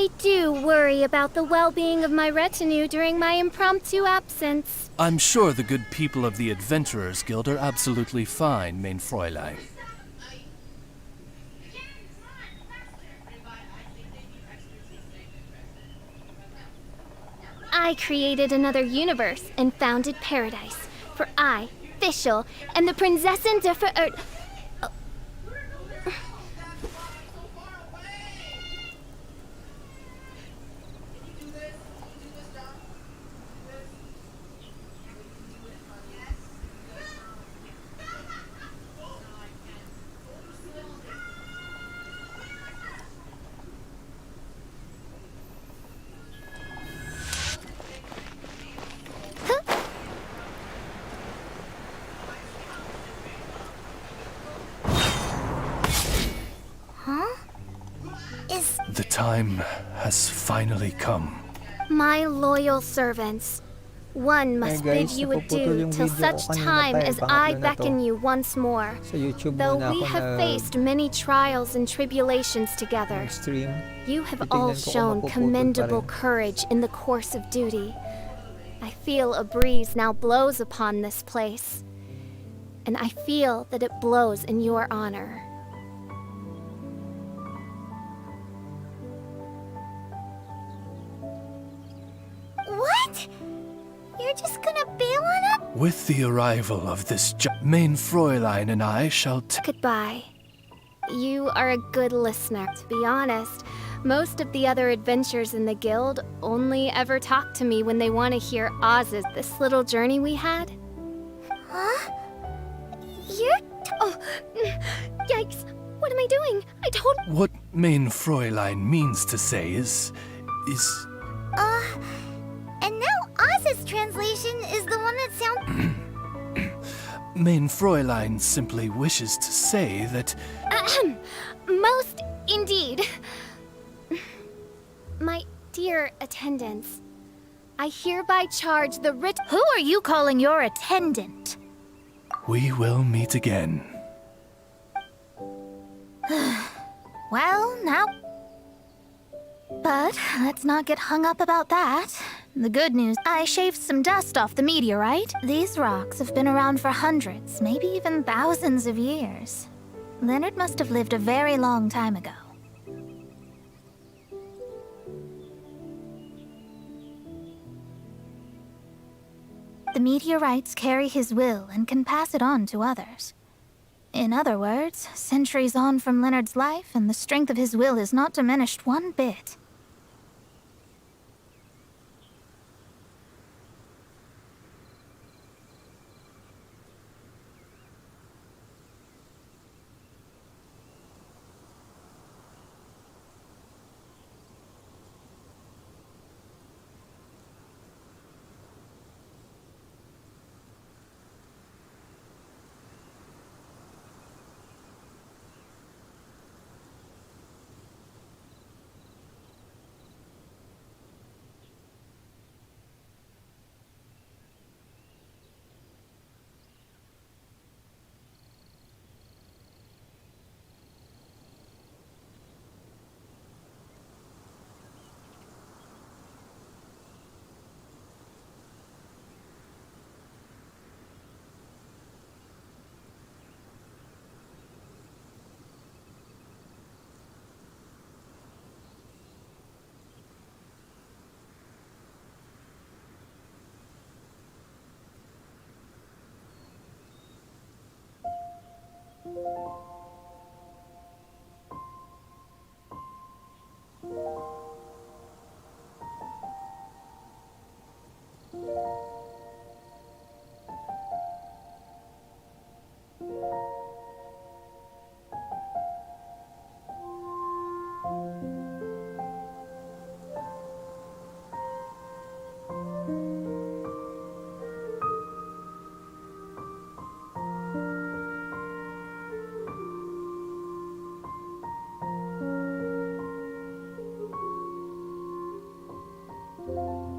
I do worry about the well-being of my retinue during my impromptu absence. I'm sure the good people of the Adventurers Guild are absolutely fine, mein Fräulein. I created another universe and founded paradise for I, Fischl, and the Prinzessin de The time has finally come. My loyal servants. One must bid you adieu till such time as I beckon you once more. Sa YouTube Though muna we ako have faced many trials and tribulations together, stream. you have all Titignan ko kung shown mapuputol pa commendable rin. courage in the course of duty. I feel a breeze now blows upon this place, and I feel that it blows in your honor. What? You're just gonna bail on us? With the arrival of this mein Fräulein and I shall Goodbye. You are a good listener. To be honest, most of the other adventurers in the guild only ever talk to me when they want to hear Oz's this little journey we had. Huh? Oh, yikes. What am I doing? I don't... What mein Fräulein means to say is... And now Oz's translation is the one that sounds... Mein Fräulein simply wishes to say that... Ahem. Most indeed. My dear attendants, I hereby charge the writ... Who are you calling your attendant? We will meet again. Well, now... But let's not get hung up about that. The good news, I shaved some dust off the meteorite. These rocks have been around for hundreds, maybe even thousands of years. Leonard must have lived a very long time ago. The meteorites carry his will and can pass it on to others. In other words, centuries on from Leonard's life, and the strength of his will is not diminished one bit.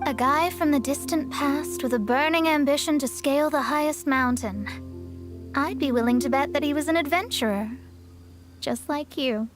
A guy from the distant past with a burning ambition to scale the highest mountain. I'd be willing to bet that he was an adventurer. Just like you.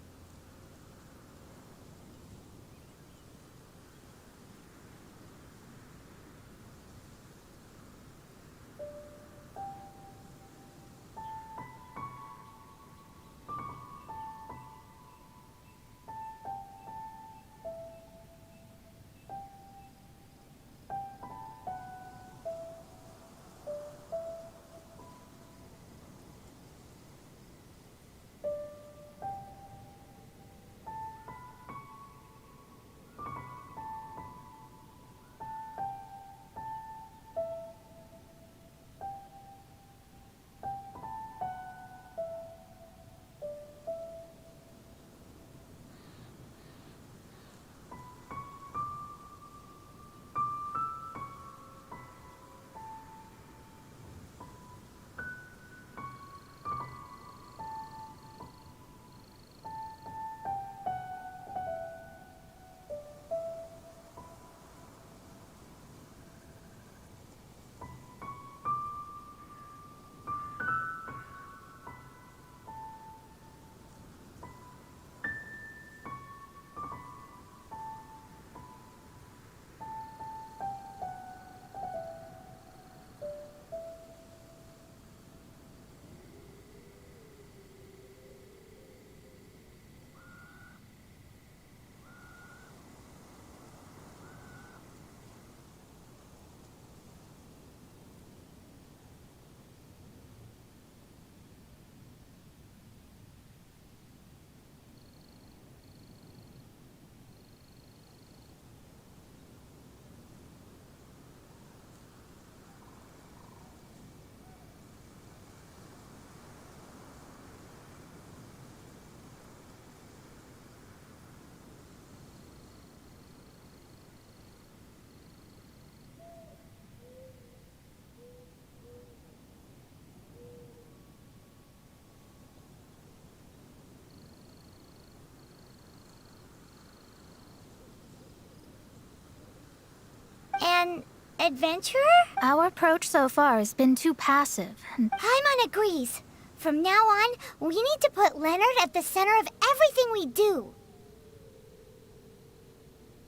Adventurer? Our approach so far has been too passive. Paimon agrees. From now on, we need to put Leonard at the center of everything we do.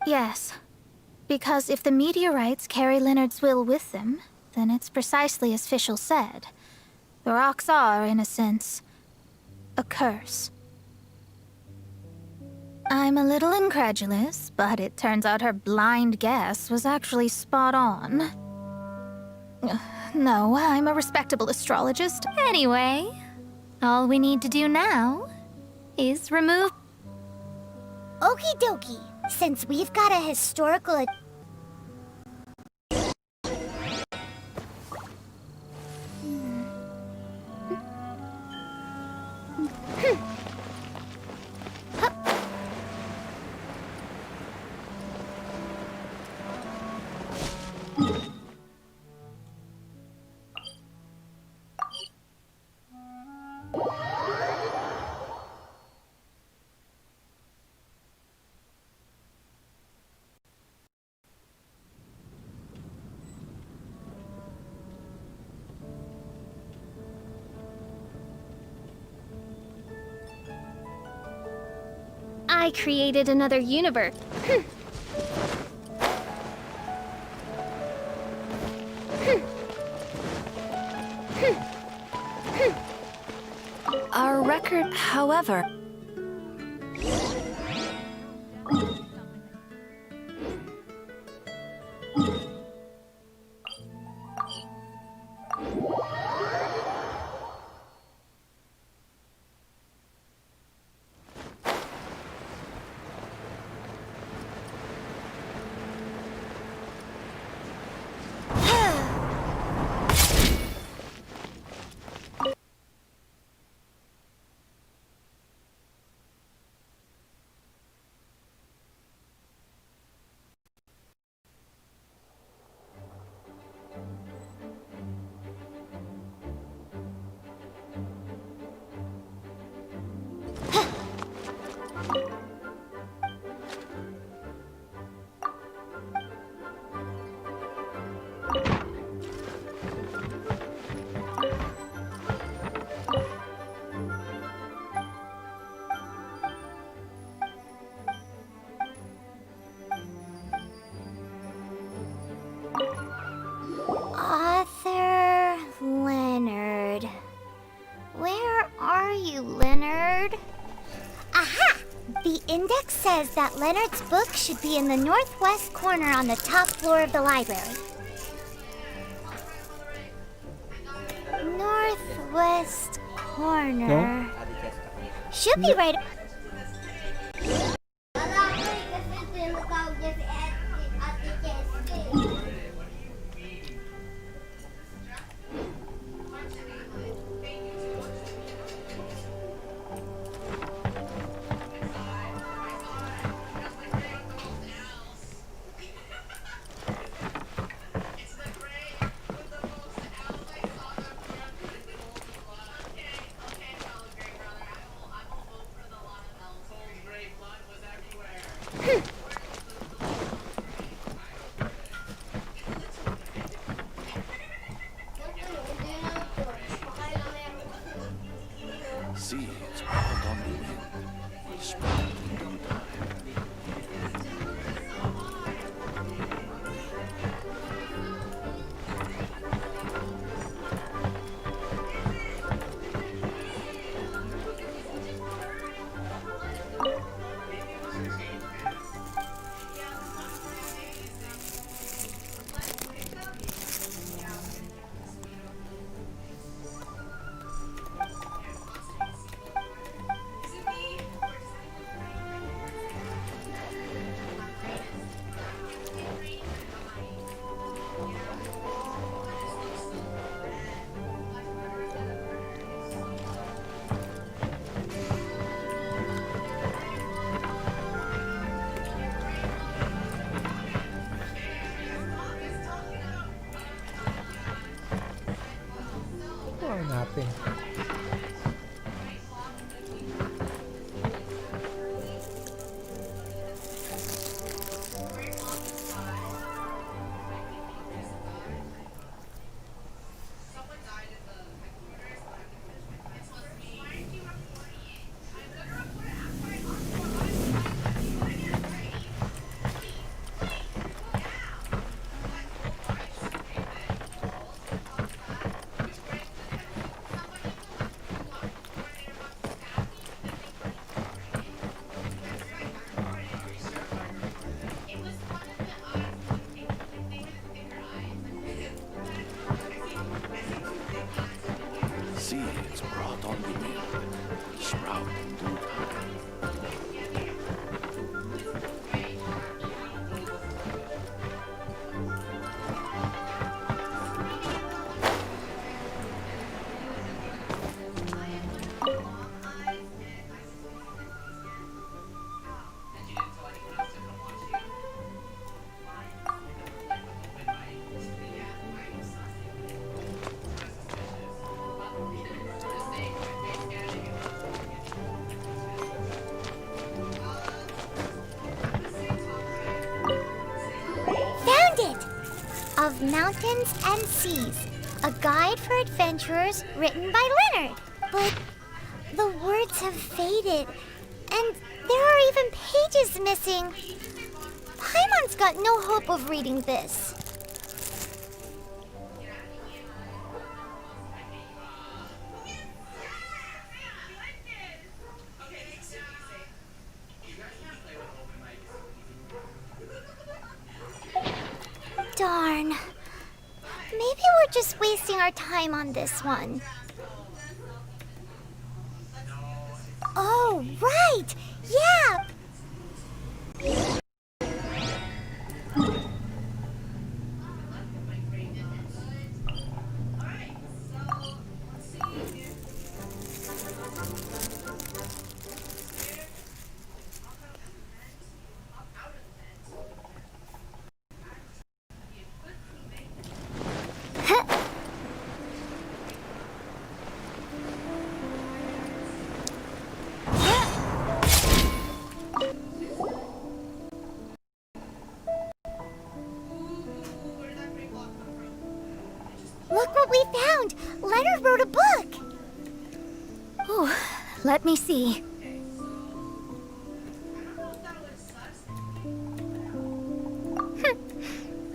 Yes. Because if the meteorites carry Leonard's will with them, then it's precisely as Fischl said. The rocks are, in a sense, a curse. I'm a little incredulous, but it turns out her blind guess was actually spot on. No, I'm a respectable astrologist. Anyway, all we need to do now is remove... Okie dokie. Since we've got a historical... I created another universe. Our record, however... Author Leonard. Where are you, Leonard? Aha! The index says that Leonard's book should be in the northwest corner on the top floor of the library. Northwest corner. Should be right. Seeds out on the wind, spread in due time. Hanapin. of Mountains and Seas, a guide for adventurers written by Leonard. But the words have faded, and there are even pages missing. Paimon's got no hope of reading this. Darn. Maybe we're just wasting our time on this one. Oh, right! Yeah! Look what we found! Leonard wrote a book! Ooh, let me see.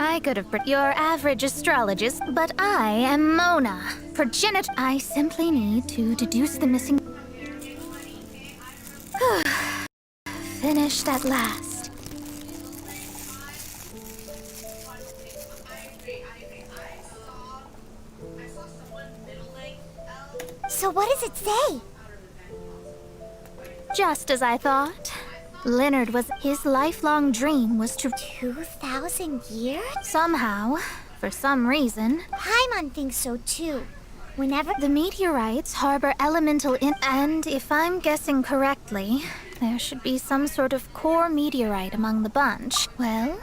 I could have been your average astrologist, but I am Mona. Progenitor. I simply need to deduce the missing. Finished at last. So what does it say? Just as I thought. Leonard was. His lifelong dream was to. 2,000 years? Somehow, for some reason, Paimon thinks so too. Whenever the meteorites harbor elemental in. And if I'm guessing correctly, there should be some sort of core meteorite among the bunch. Well,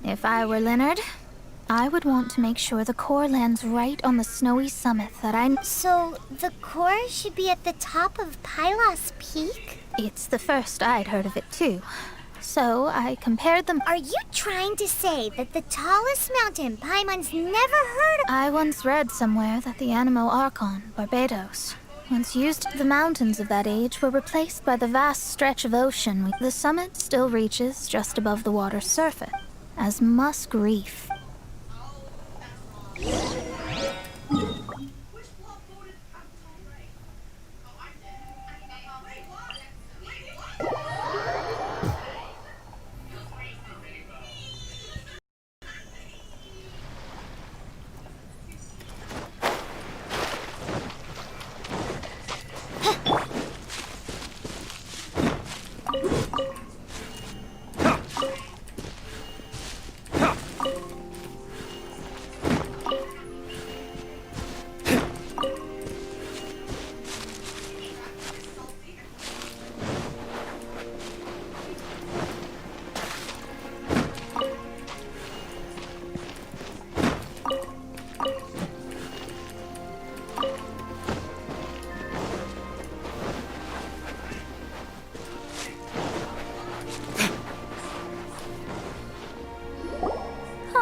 if I were Leonard, I would want to make sure the core lands right on the snowy summit that I. So the core should be at the top of Pylos Peak? It's the first I'd heard of it too. So I compared them. Are you trying to say that the tallest mountain Paimon's never heard of? I once read somewhere that the Animo Archon, Barbados, once used. The mountains of that age were replaced by the vast stretch of ocean. The summit still reaches just above the water's surface, as Musk Reef.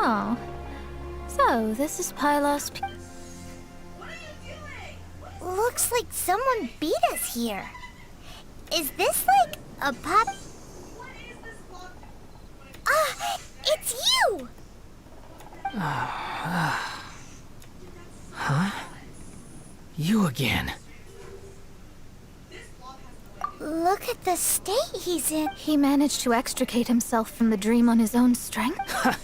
Oh. So, this is Pylos Peak. Looks like someone beat us here. Is this like a pop? Ah, it's you! You again. Look at the state he's in. He managed to extricate himself from the dream on his own strength?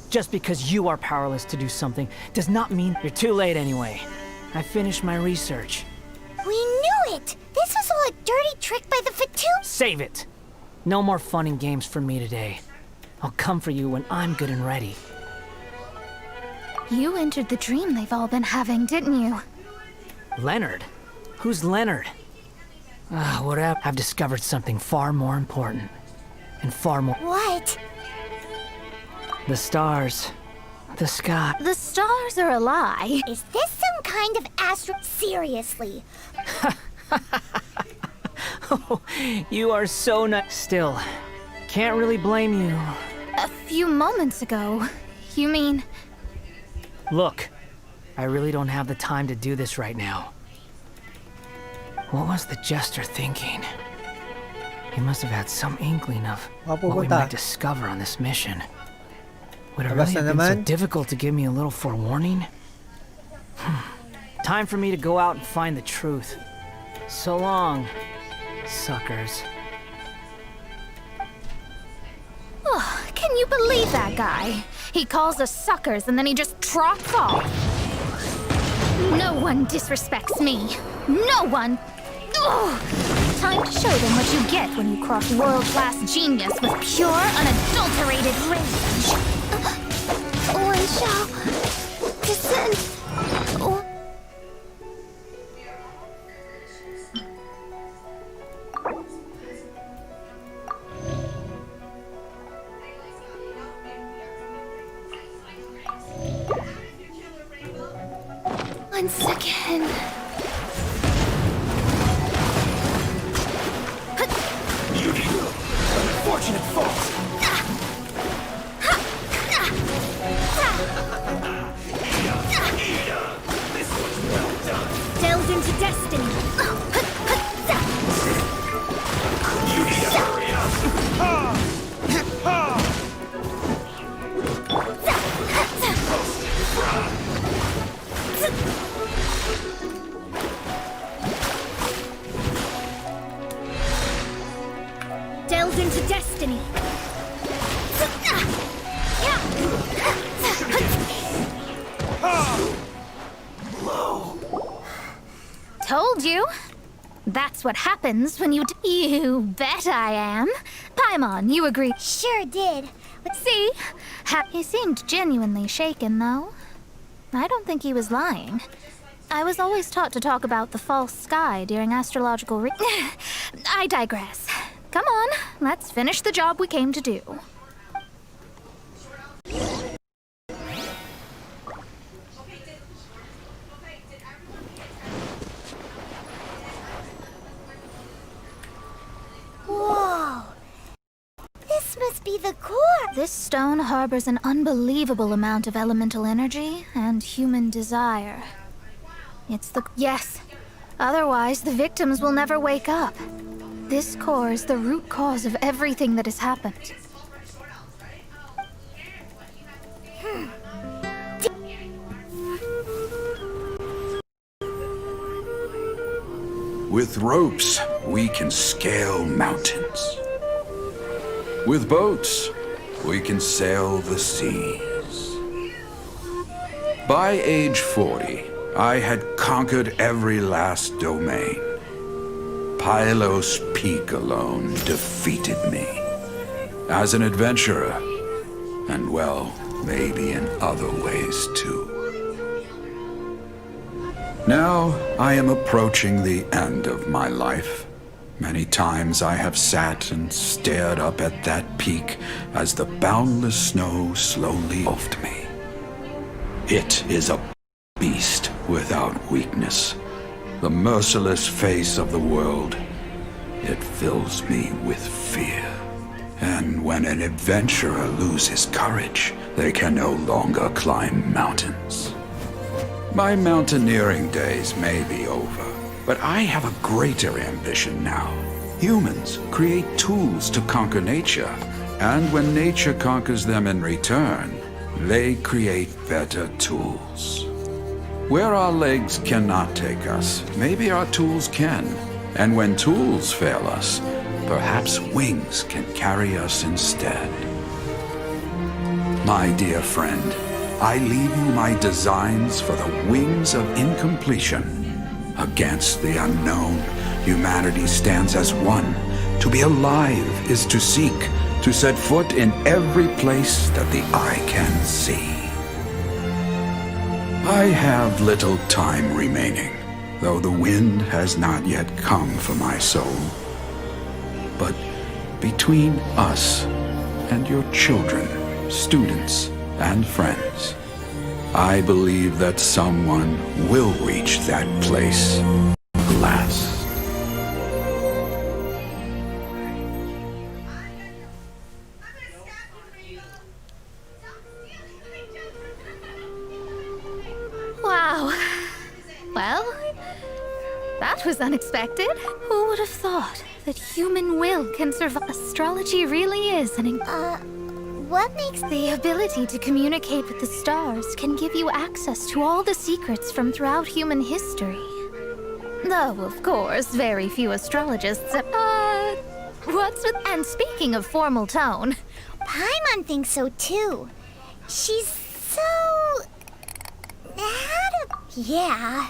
Just because you are powerless to do something does not mean you're too late anyway. I finished my research. We knew it! This was all a dirty trick by the Fatu. Save it! No more fun and games for me today. I'll come for you when I'm good and ready. You entered the dream they've all been having, didn't you? Leonard? Who's Leonard? Whatever. I've discovered something far more important. And far more. What? The stars. The sky. The stars are a lie. Is this some kind of astro... Seriously. Oh, you are so nice. Still, can't really blame you. A few moments ago. You mean... Look, I really don't have the time to do this right now. What was the jester thinking? He must have had some inkling of what we might discover on this mission. Would it really have been so difficult to give me a little forewarning? Time for me to go out and find the truth. So long, suckers. Oh, can you believe that guy? He calls us suckers and then he just trots off. No one disrespects me. No one. Ugh. Time to show them what you get when you cross world-class genius with pure, unadulterated rage. One shall descend. Oh. 1 second. Fortunate fault! Delve into destiny. Delve into destiny. Told you. That's what happens when You bet I am. Paimon, you agree? Sure did. See? He seemed genuinely shaken, though. I don't think he was lying. I was always taught to talk about the false sky during astrological I digress. Come on, let's finish the job we came to do. Whoa. This must be the core. This stone harbors an unbelievable amount of elemental energy and human desire. It's the... Yes. Otherwise, the victims will never wake up. This core is the root cause of everything that has happened. With ropes, we can scale mountains. With boats, we can sail the seas. By age 40, I had conquered every last domain. Pylos Peak alone defeated me. As an adventurer, and well, maybe in other ways too. Now I am approaching the end of my life. Many times I have sat and stared up at that peak as the boundless snow slowly engulfed me. It is a beast without weakness. The merciless face of the world. It fills me with fear. And when an adventurer loses courage, they can no longer climb mountains. My mountaineering days may be over, but I have a greater ambition now. Humans create tools to conquer nature, and when nature conquers them in return, they create better tools. Where our legs cannot take us, maybe our tools can. And when tools fail us, perhaps wings can carry us instead. My dear friend, I leave you my designs for the wings of incompletion. Against the unknown, humanity stands as one. To be alive is to seek, to set foot in every place that the eye can see. I have little time remaining, though the wind has not yet come for my soul. But between us and your children, students, and friends, I believe that someone will reach that place at last. Well, that was unexpected. Who would have thought that human will can survive? Astrology really is an What makes The ability to communicate with the stars can give you access to all the secrets from throughout human history. Though, of course, very few astrologists. What's with. And speaking of formal tone, Paimon thinks so too. She's so... Yeah.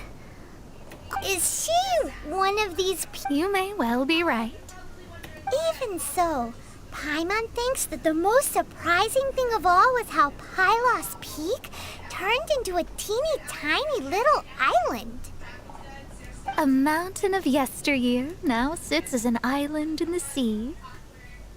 Is she one of these you may well be right. Even so, Paimon thinks that the most surprising thing of all was how Pylos Peak turned into a teeny tiny little island. A mountain of yesteryear now sits as an island in the sea.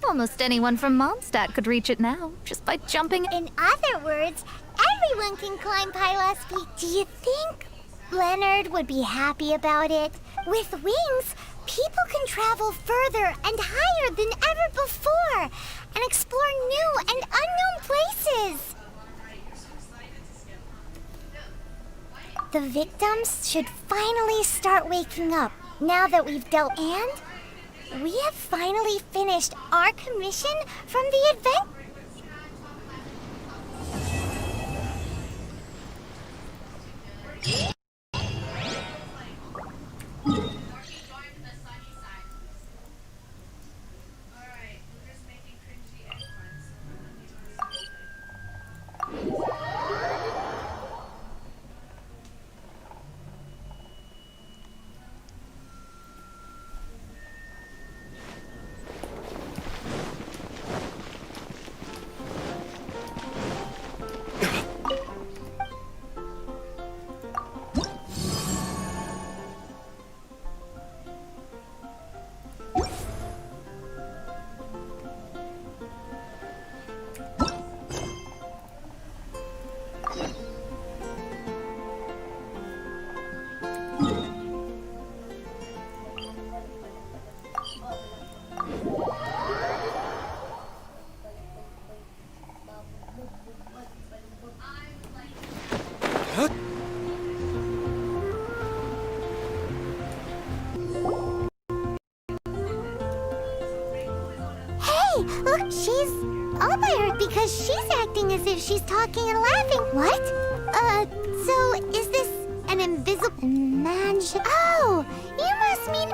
Almost anyone from Mondstadt could reach it now, just by jumping. In other words, everyone can climb Pylos Peak. Do you think Leonard would be happy about it? With wings, people can travel further and higher than ever before and explore new and unknown places. The victims should finally start waking up now that we've dealt. And we have finally finished our commission from the event. Look, she's all by her because she's acting as if she's talking and laughing. What? So is this an invisible Oh, you must mean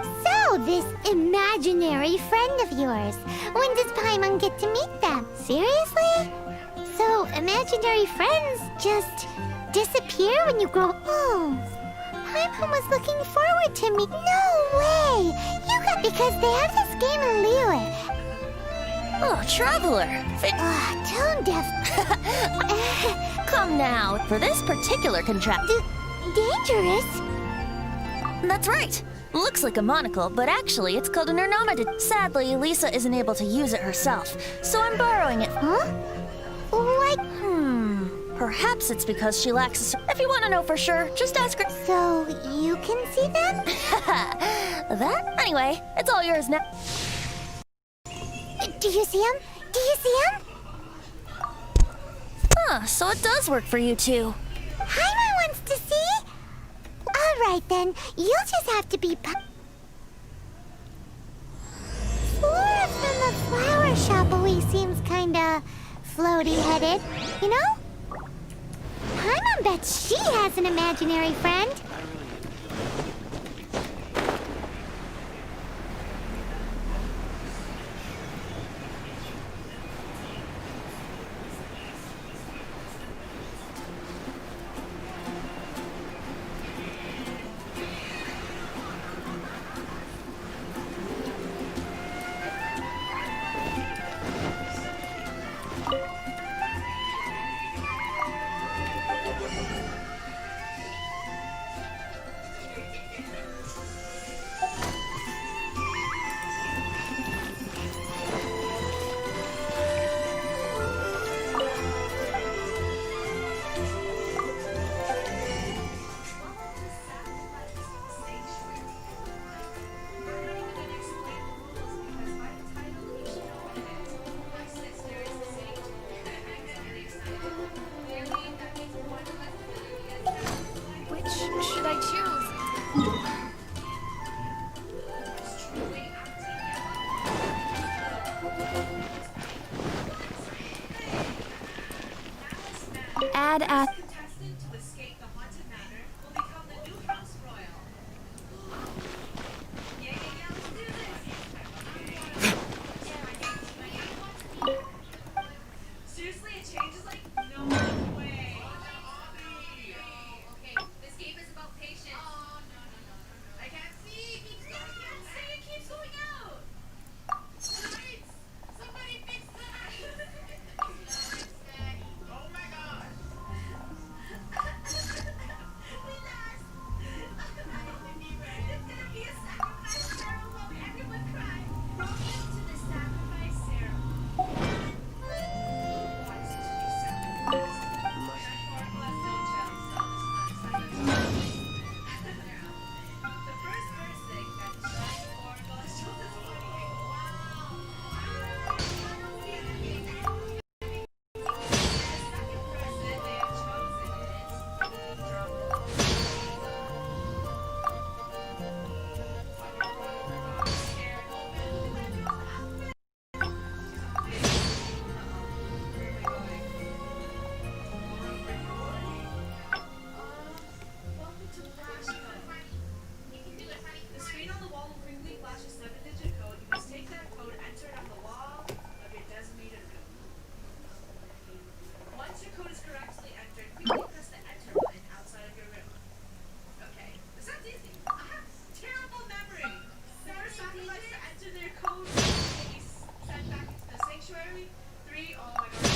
this imaginary friend of yours. When does Paimon get to meet them? Seriously? So imaginary friends just disappear when you grow old? Paimon was looking forward to me. No way! You got because they have this game in Liyue. Oh, Traveler! Tone deaf. Come now. For this particular contract... Dangerous? That's right. Looks like a monocle, but actually it's called an ornament. Sadly, Lisa isn't able to use it herself, so I'm borrowing it. Huh? Like... Perhaps it's because she lacks a... If you want to know for sure, just ask her. So you can see them? That? Anyway, it's all yours now. Do you see him? Do you see him? Huh, so it does work for you two. Paimon wants to see? Alright then, you'll just have to be Flora from the flower shop always seems kinda floaty-headed, you know? Paimon bets she has an imaginary friend. ask. Contestant to escape the haunted manor will become the new house royal. Yeah, let's do this. Seriously, it changes like no way. Okay, this game is about patience. Oh, no. I can't see. It keeps going out. It keeps going out. Lights! Somebody fix that. Oh my gosh. We lost. It's gonna be a sacrifice ceremony while everyone cries. Welcome to the sacrifice ceremony. Wants to be sacrificed. The first person that Giant Oracle has told us the screen on the wall will quickly flash a 7-digit code. You must take that code, enter it on the wall of your designated room. Once your code is correctly entered, quickly press the enter button outside of your room. Okay, this sounds easy. I have terrible memory. First sacrifice to enter their code will be sent back into the sanctuary. 3, oh my god,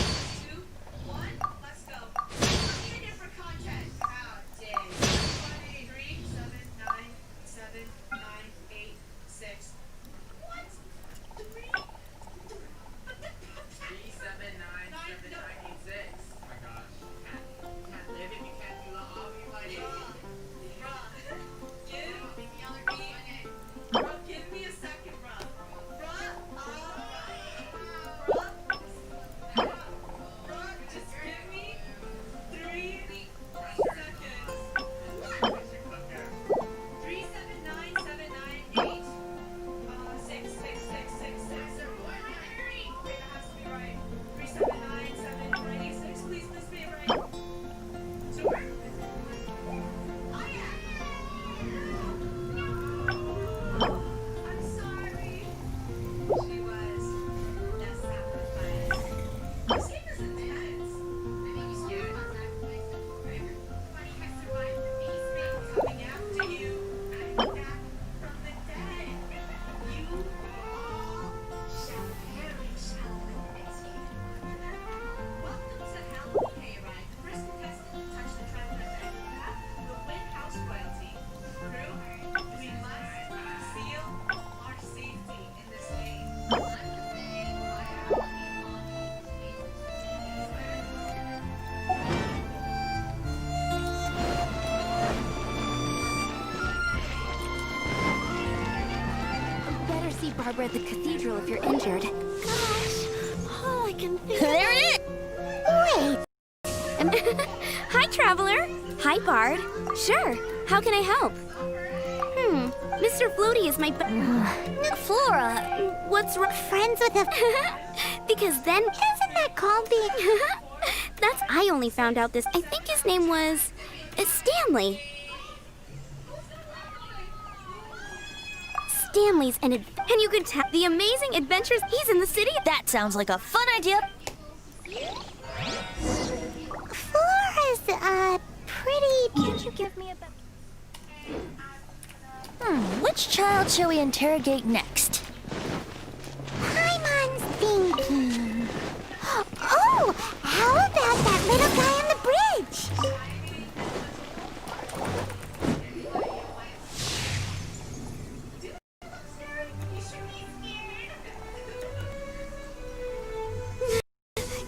2, 1, let's go. I'm here for content. How dare you. 3, 7, 9, 7, 9, 8, 6. What? 3? 3, 7, 9, 7, 9, 8, 6. Oh my gosh. Can't live if you can't do the hobby, buddy. Bruh, give me a second, bruh. Bruh, just give me 3 seconds. 3, 7, 9, 7, 9, 8. 6, 6, 6, 6, 6. Wait, that has to be right. 3, 7, 9, 7, 9, 8, 6. Please be right. Sure? Oh yeah. I'm sorry. She was a sacrifice. This game is intense. I think you scared on sacrifice forever. Everybody has survived the basement. Coming after you. I'm back from the dead. You all shall perish out the next year. Welcome to Halloween Hayride. The first contestant to touch the trapdoor at the path will win house royalty. Crew, we must seal our safety in this game. Better see Barbara at the cathedral if you're injured. Gosh, all I can think There it is! Wait. Hi, traveler. Hi, Bard. Sure. How can I help? Mr. Floaty is my Flora, What's wrong? Friends with a... Because then... Isn't that called being... That's... I only found out this... I think his name was... Stanley. Stanley's and you could tell the amazing adventures he's in the city. that sounds like a fun idea. Flora's, pretty... Can't you give me a better... Which child shall we interrogate next? Paimon's thinking. Oh, how about that little guy on the bridge?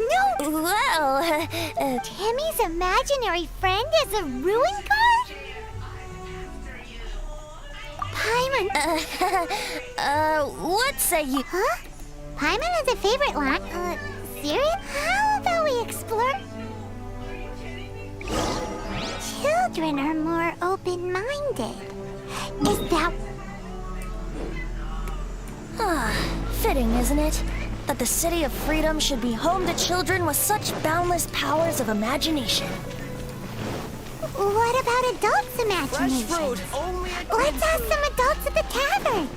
No, Well, Timmy's imaginary friend is a ruin guard? Paimon, what say you? huh? Paimon has a favorite line. Serious? How about we explore? Children are more open-minded. Is that... Fitting, isn't it? that the City of Freedom should be home to children with such boundless powers of imagination. What about adults' imagination? Let's ask some adults at the tavern.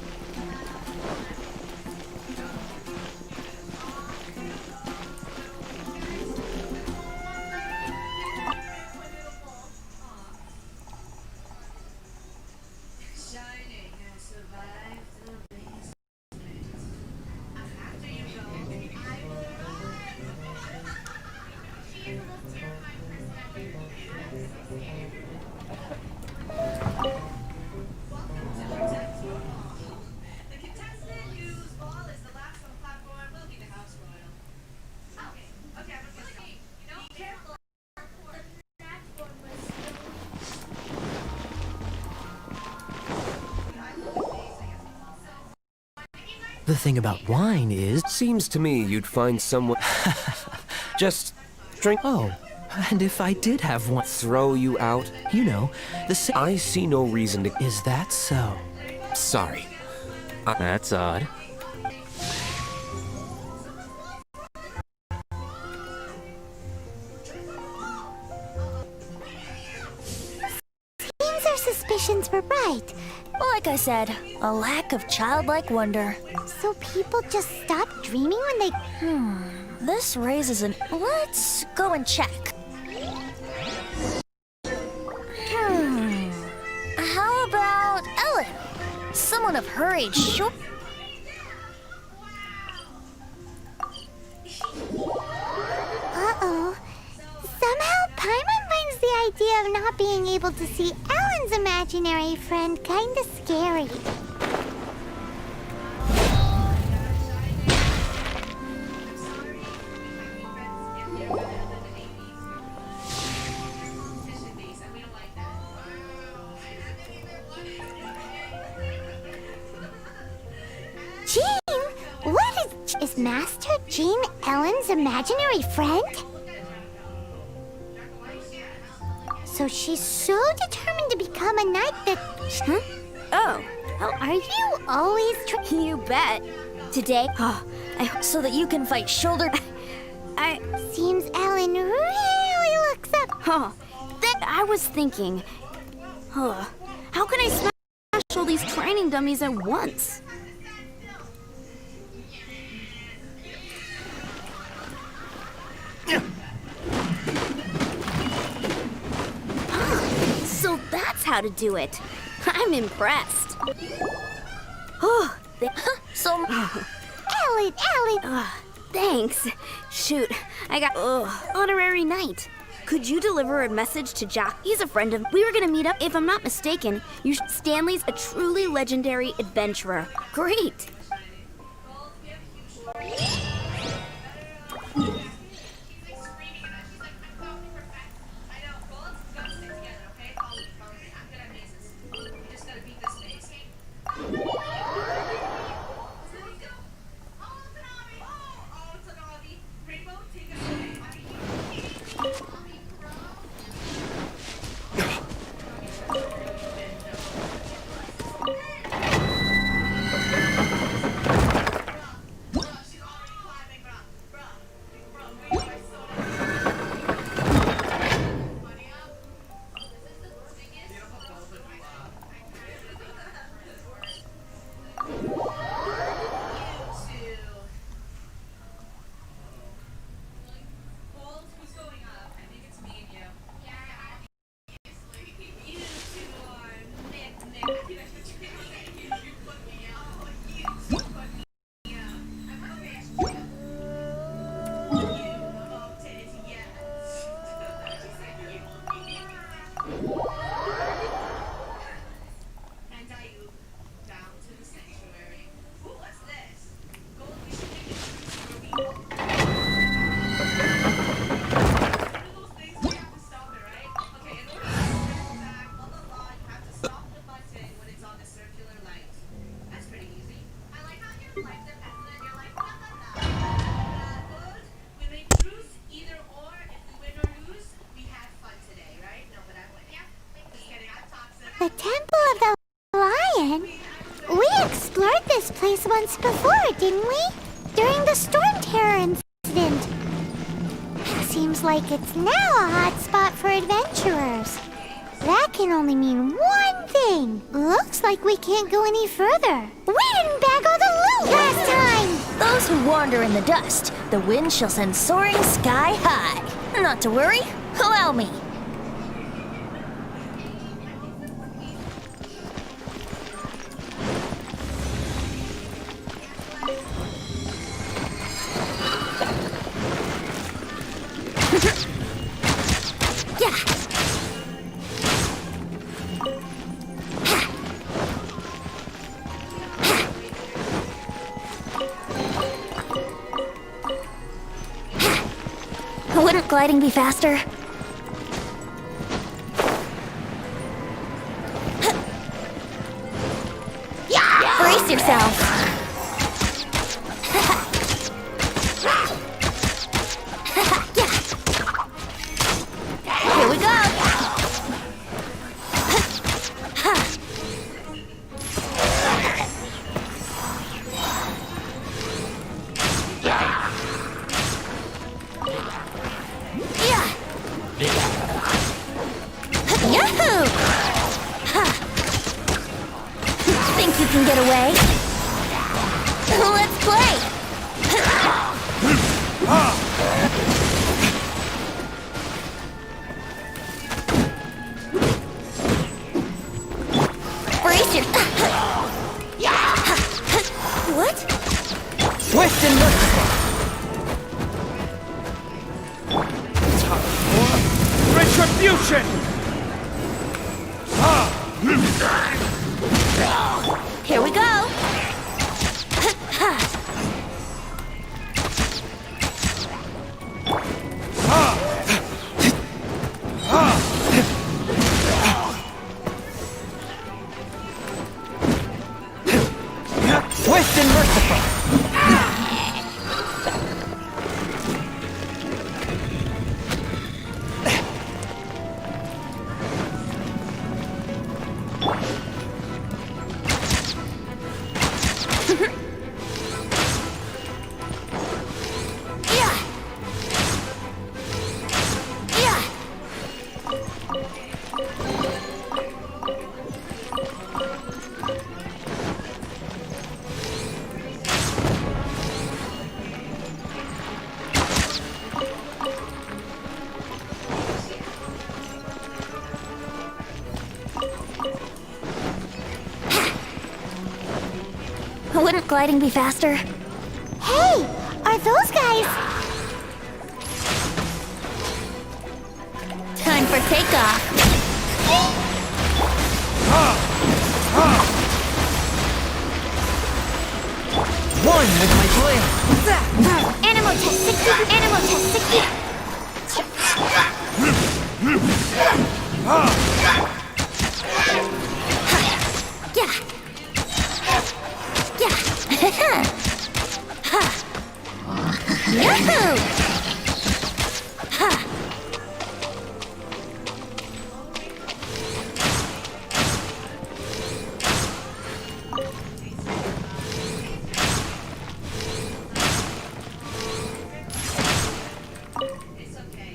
Shining has survived the basement. After you go, I will run. She is the most terrifying person I've ever seen. Welcome to Protector Hall. The contestant whose ball is the last on the platform will be the house royal. Okay, I'm gonna get the game. You know, be careful. The thing about wine is, seems to me you'd find someone. Just drink. Oh, and if I did have one, throw you out. You know, I see no reason to. Is that so? Sorry. That's odd. Seems our suspicions were right. Like I said, a lack of childlike wonder. So people just stop dreaming when they... This raises an... Let's go and check. How about Ellen? Someone of her age, sure. Uh-oh. Somehow Paimon finds the idea of not being able to see Ellen's imaginary friend kinda scary. Jean? What is Master Jean Ellen's imaginary friend? So she's so determined to become a knight that... Huh? Oh, Are you always you bet. Today, so that you can fight shoulder... Seems Ellen really looks up. I was thinking, how can I smash all these training dummies at once? So that's how to do it. I'm impressed. So... Ellen! Thanks. Shoot, I got honorary knight. Could you deliver a message to Jack? He's a friend of... We were gonna meet up. If I'm not mistaken, Stanley's a truly legendary adventurer. Great. The Temple of the Lion? We explored this place once before, didn't we? during the storm terror incident. Seems like it's now a hot spot for adventurers. That can only mean one thing. Looks like we can't go any further. We didn't bag all the loot last time! Those who wander in the dust, the wind shall send soaring sky high. Not to worry, allow me. Wouldn't gliding be faster? Brace yourself. Here we go. Yahoo! Think you can get away? Let's play! Brace your... What? Swift and merciful! Retribution! Here we go! Swift and merciful! Wouldn't gliding be faster? Hey, are those guys... Time for takeoff. One with my flail! Animal test 60! Animal test 60! Yeah. Yahoo! It's okay.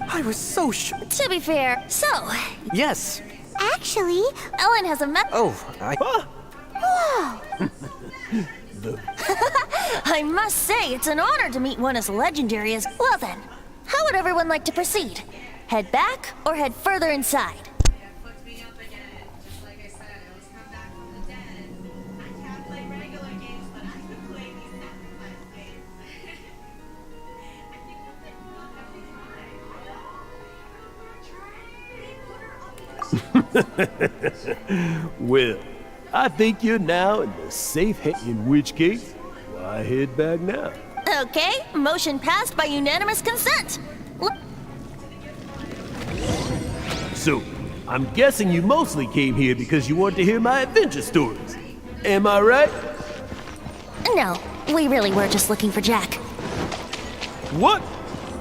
I was so sure. To be fair, so, Yes. Actually, Ellen has a Oh, I. I must say, it's an honor to meet one as legendary as... Well then, how would everyone like to proceed? Head back or head further inside? Put me up again. Just like I said, I was come back from the dead. I can't play regular games, but I can play these sacrifice games. I think we'll pick them up every time. Well, I think you're now in the safe in which case, why head back now? Okay, motion passed by unanimous consent. So, I'm guessing you mostly came here because you want to hear my adventure stories. Am I right? No, we really were just looking for Jack. What?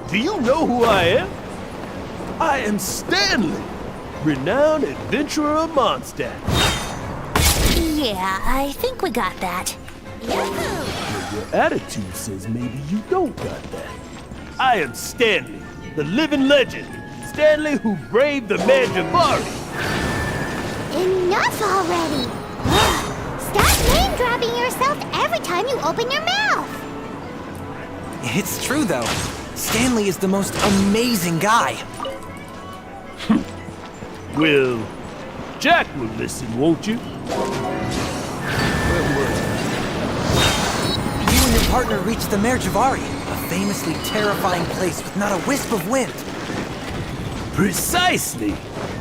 Do you know who I am? I am Stanley, renowned adventurer of Mondstadt. Yeah, I think we got that. Your attitude says maybe you don't got that. I am Stanley, the living legend. Stanley who braved the Mandravari. Enough already! Stop name-dropping yourself every time you open your mouth! It's true, though. Stanley is the most amazing guy. Well, Jack will listen, won't you? You and your partner reached the Merjavari, a famously terrifying place with not a wisp of wind. Precisely!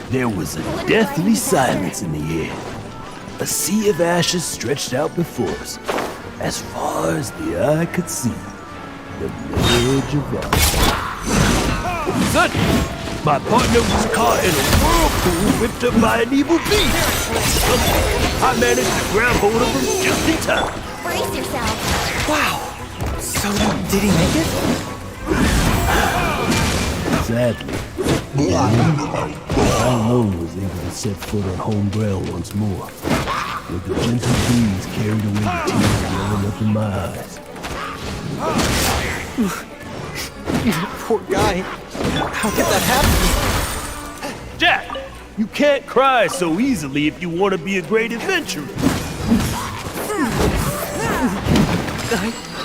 There was a deathly silence in the air. A sea of ashes stretched out before us, as far as the eye could see. The Merjavari. Suddenly, my partner was caught in a whirlpool whipped up by an evil beast. I managed to grab hold of him just in time. Brace yourself. Wow. So, did he make it? Sadly, I alone was able to set foot on home ground once more. With the gentle breeze carried away the tears welling up in my eyes. Poor guy. How could that happen? Jack, you can't cry so easily if you want to be a great adventurer.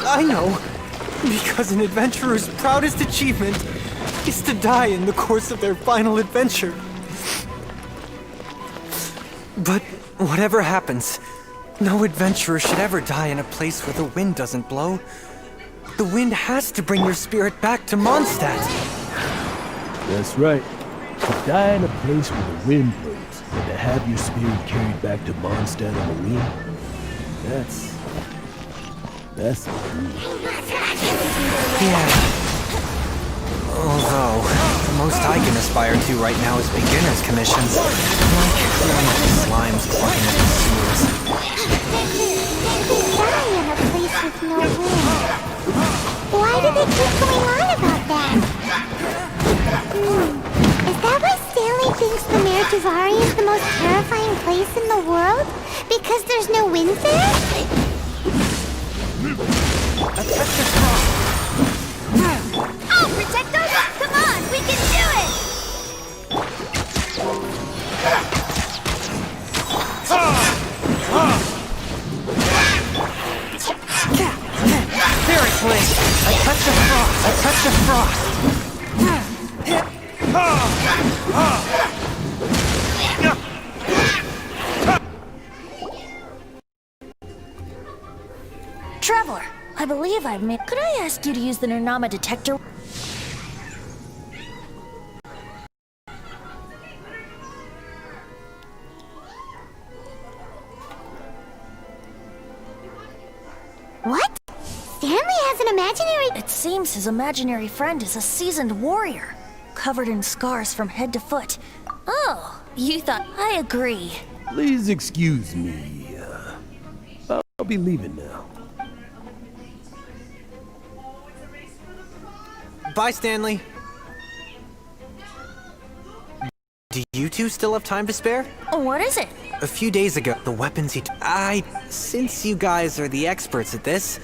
I know. Because an adventurer's proudest achievement is to die in the course of their final adventure. But whatever happens, no adventurer should ever die in a place where the wind doesn't blow. The wind has to bring your spirit back to Mondstadt. That's right. To die in a place where the wind blows, and to have your spirit carried back to Mondstadt on the wind, that's the dream. Yeah. Although, the most I can aspire to right now is beginner's commissions. Like clearing up the slimes plugging up the sewers. Die in a place with no wind. Why do they keep going on about that? Is that why Stanley thinks the Merjavari is the most terrifying place in the world? Because there's no wind there? Oh, protect us! Come on, we can do it! Seriously! I touched the frost! I touched the frost! Traveler, I believe I've made. Could I ask you to use the Nernama detector? What? Stanley has an imaginary... It seems his imaginary friend is a seasoned warrior, covered in scars from head to foot. Oh, you thought. I agree. Please excuse me. I'll be leaving now. Bye, Stanley. Do you two still have time to spare? What is it? A few days ago, the weapons since you guys are the experts at this,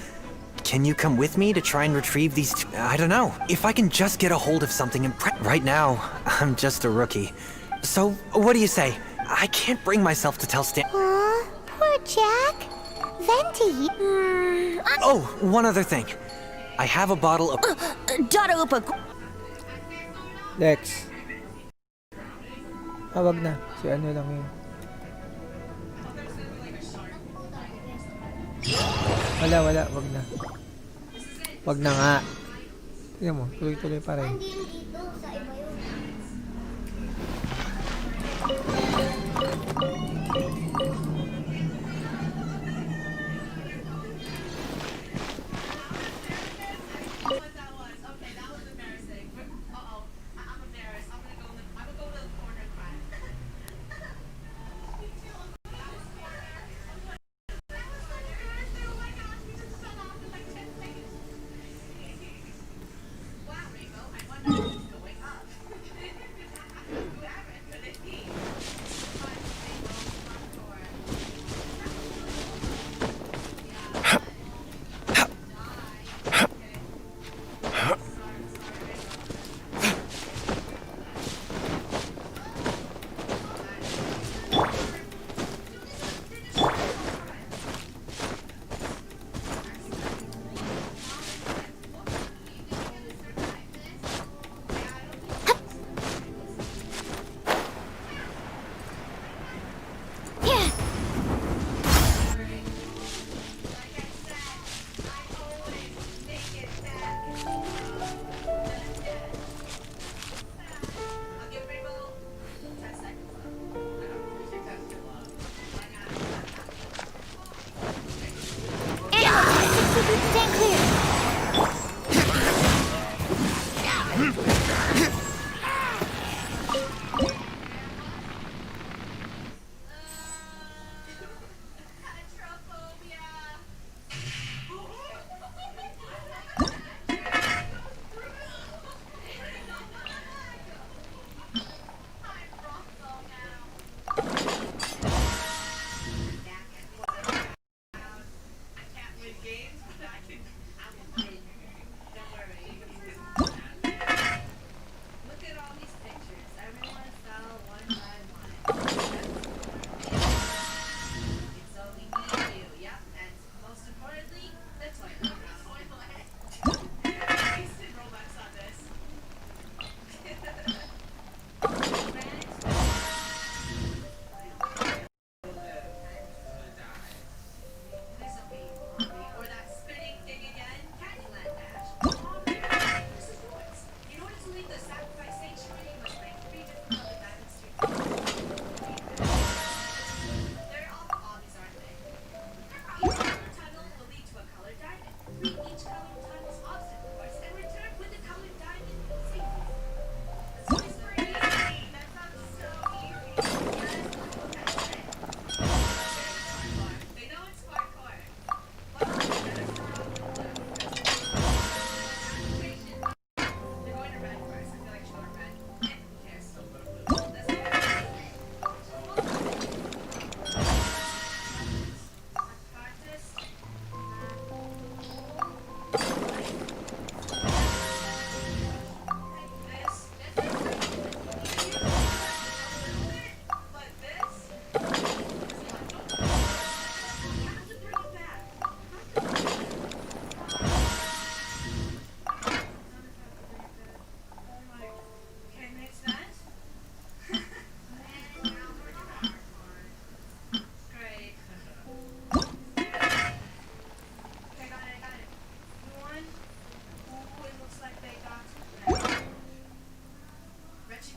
can you come with me to try and retrieve these I don't know. If I can just get a hold of something right now, I'm just a rookie. So, what do you say? I can't bring myself to tell Stan- Aw, poor Jack. Venti. Oh, one other thing. I have a bottle of- Dada Upa. Lex. Wag na. Si ano lang yun. Wala. Wag na. Wag na nga. Tignan mo. Tuloy-tuloy pa rin.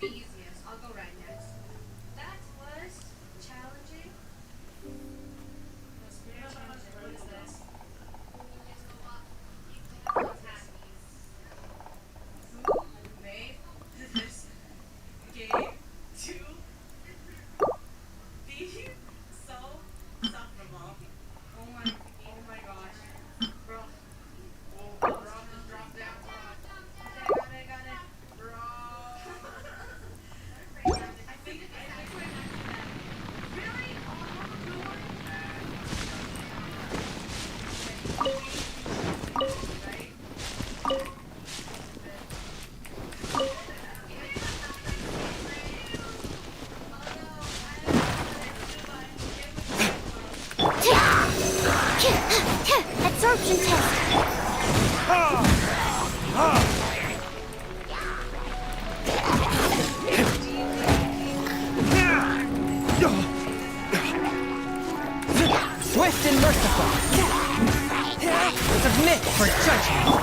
easiest. I'll go right next. That was challenging. Was very challenging. What is this? Who made this game to be so sufferable? Oh my gosh. Bro. Bro, just drop down. Got it. Bro. I think we're really? Absorption test. Swift and merciful. Submit for judgment.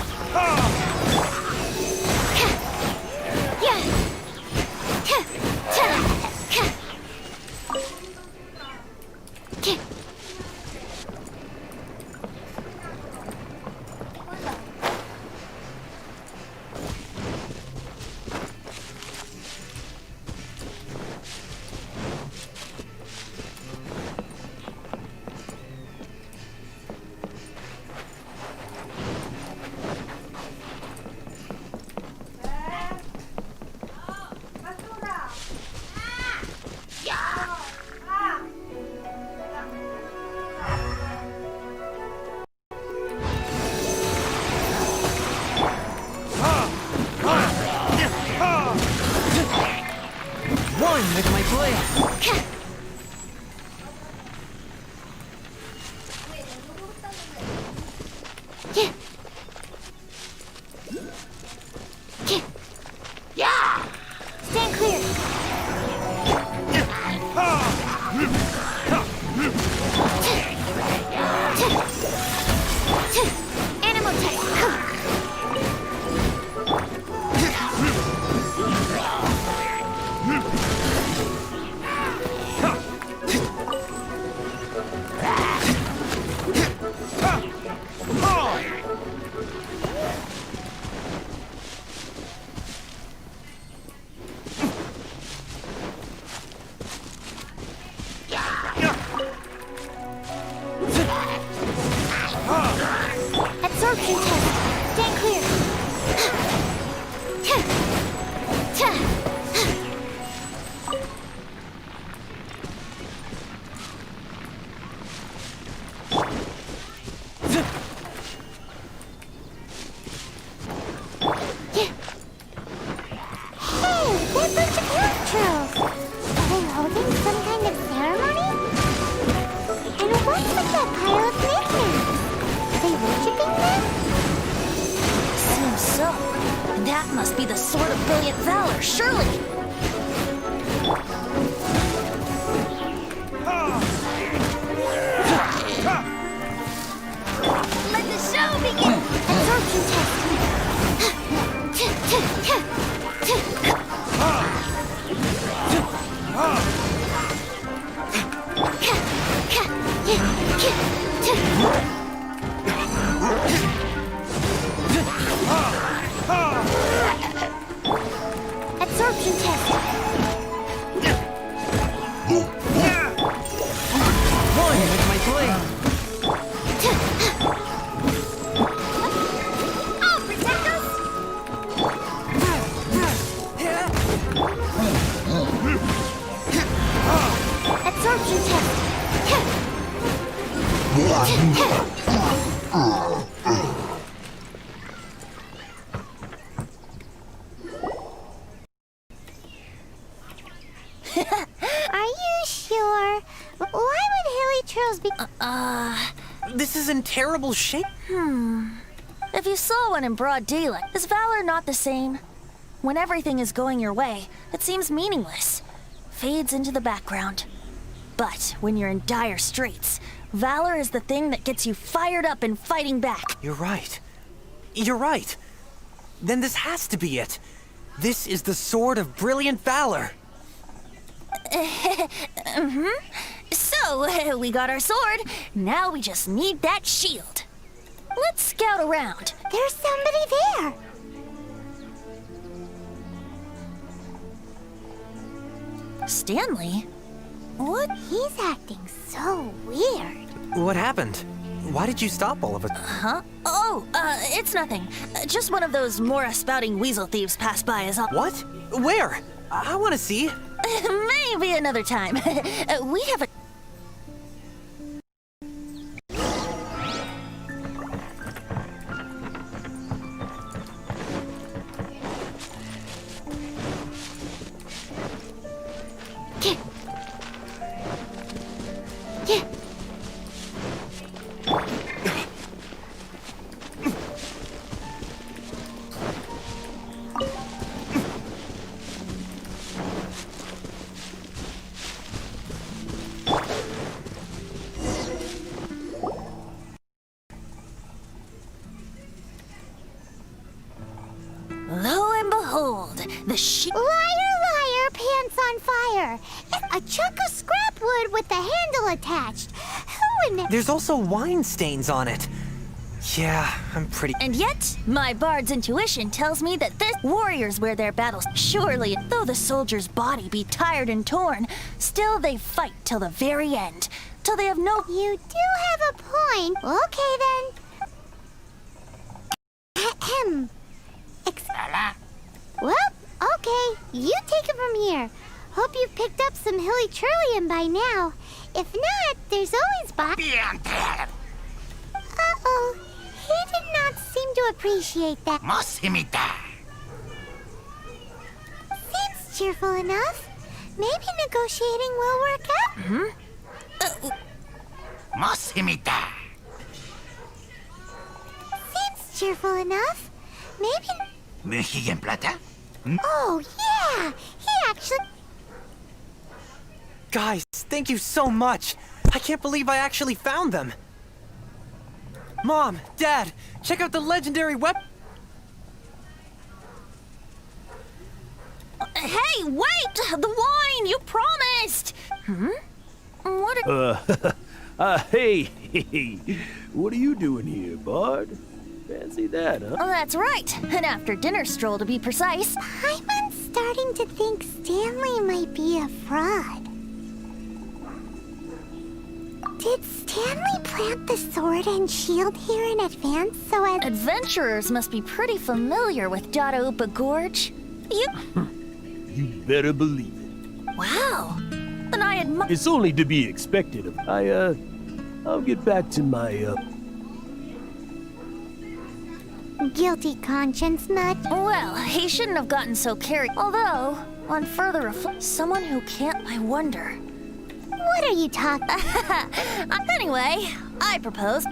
One with my blade. Stand clear. Animal test. Absorption test. Stand clear. Hey, they're a bunch of naturals. Are they holding some kind of ceremony? And what's with that pile of knickknacks? Are they worshipping them? Seems so. That must be the sword of brilliant valor, surely. Let the show begin! Absorption test. Absorption test. One with my blade. Oh, protect us! Absorption test. Are you sure? Why would hilly trails be... This is in terrible shape. If you saw one in broad daylight, is valor not the same? When everything is going your way, it seems meaningless, fades into the background. But when you're in dire straits, valor is the thing that gets you fired up and fighting back. You're right. You're right. Then this has to be it. This is the Sword of Brilliant Valor. So, we got our sword. Now we just need that shield. Let's scout around. There's somebody there. Stanley? What? He's acting so weird. What happened? Why did you stop all of it? Huh? Oh, it's nothing. Just one of those Mora-spouting weasel thieves passed by is all. What? Where? I want to see. Maybe another time. We have a... Lo and behold, the Liar, pants on fire. A chunk of scrap wood with the handle attached. Who in... There's also wine stains on it. Yeah, I'm pretty... And yet, my bard's intuition tells me that this warriors wear their battles. Surely, though the soldier's body be tired and torn, still they fight till the very end. Till they have no... You do have a point. Okay, then. Ahem. Well, okay. You take it from here. Hope you've picked up some hilly trillium by now. If not, there's always Uh-oh. He did not seem to appreciate that. Seems cheerful enough. Maybe negotiating will work out. Seems cheerful enough. Maybe... Oh, yeah! He actually... Guys, thank you so much. I can't believe I actually found them. Mom, Dad, check out the legendary weapon. Hey, wait! The wine! You promised! What are... Hey, what are you doing here, Bard? Fancy that, huh? Oh, that's right. An after-dinner stroll, to be precise. I'm starting to think Stanley might be a fraud. Did Stanley plant the sword and shield here in advance so as... Adventurers must be pretty familiar with Dadaupa Gorge. You better believe it. Wow. Then I admire... It's only to be expected of... I'll get back to my, Guilty conscience, much? Well, he shouldn't have gotten so carried. Although, on further reflection, someone who can't, I wonder. What are you talking... Anyway, I propose...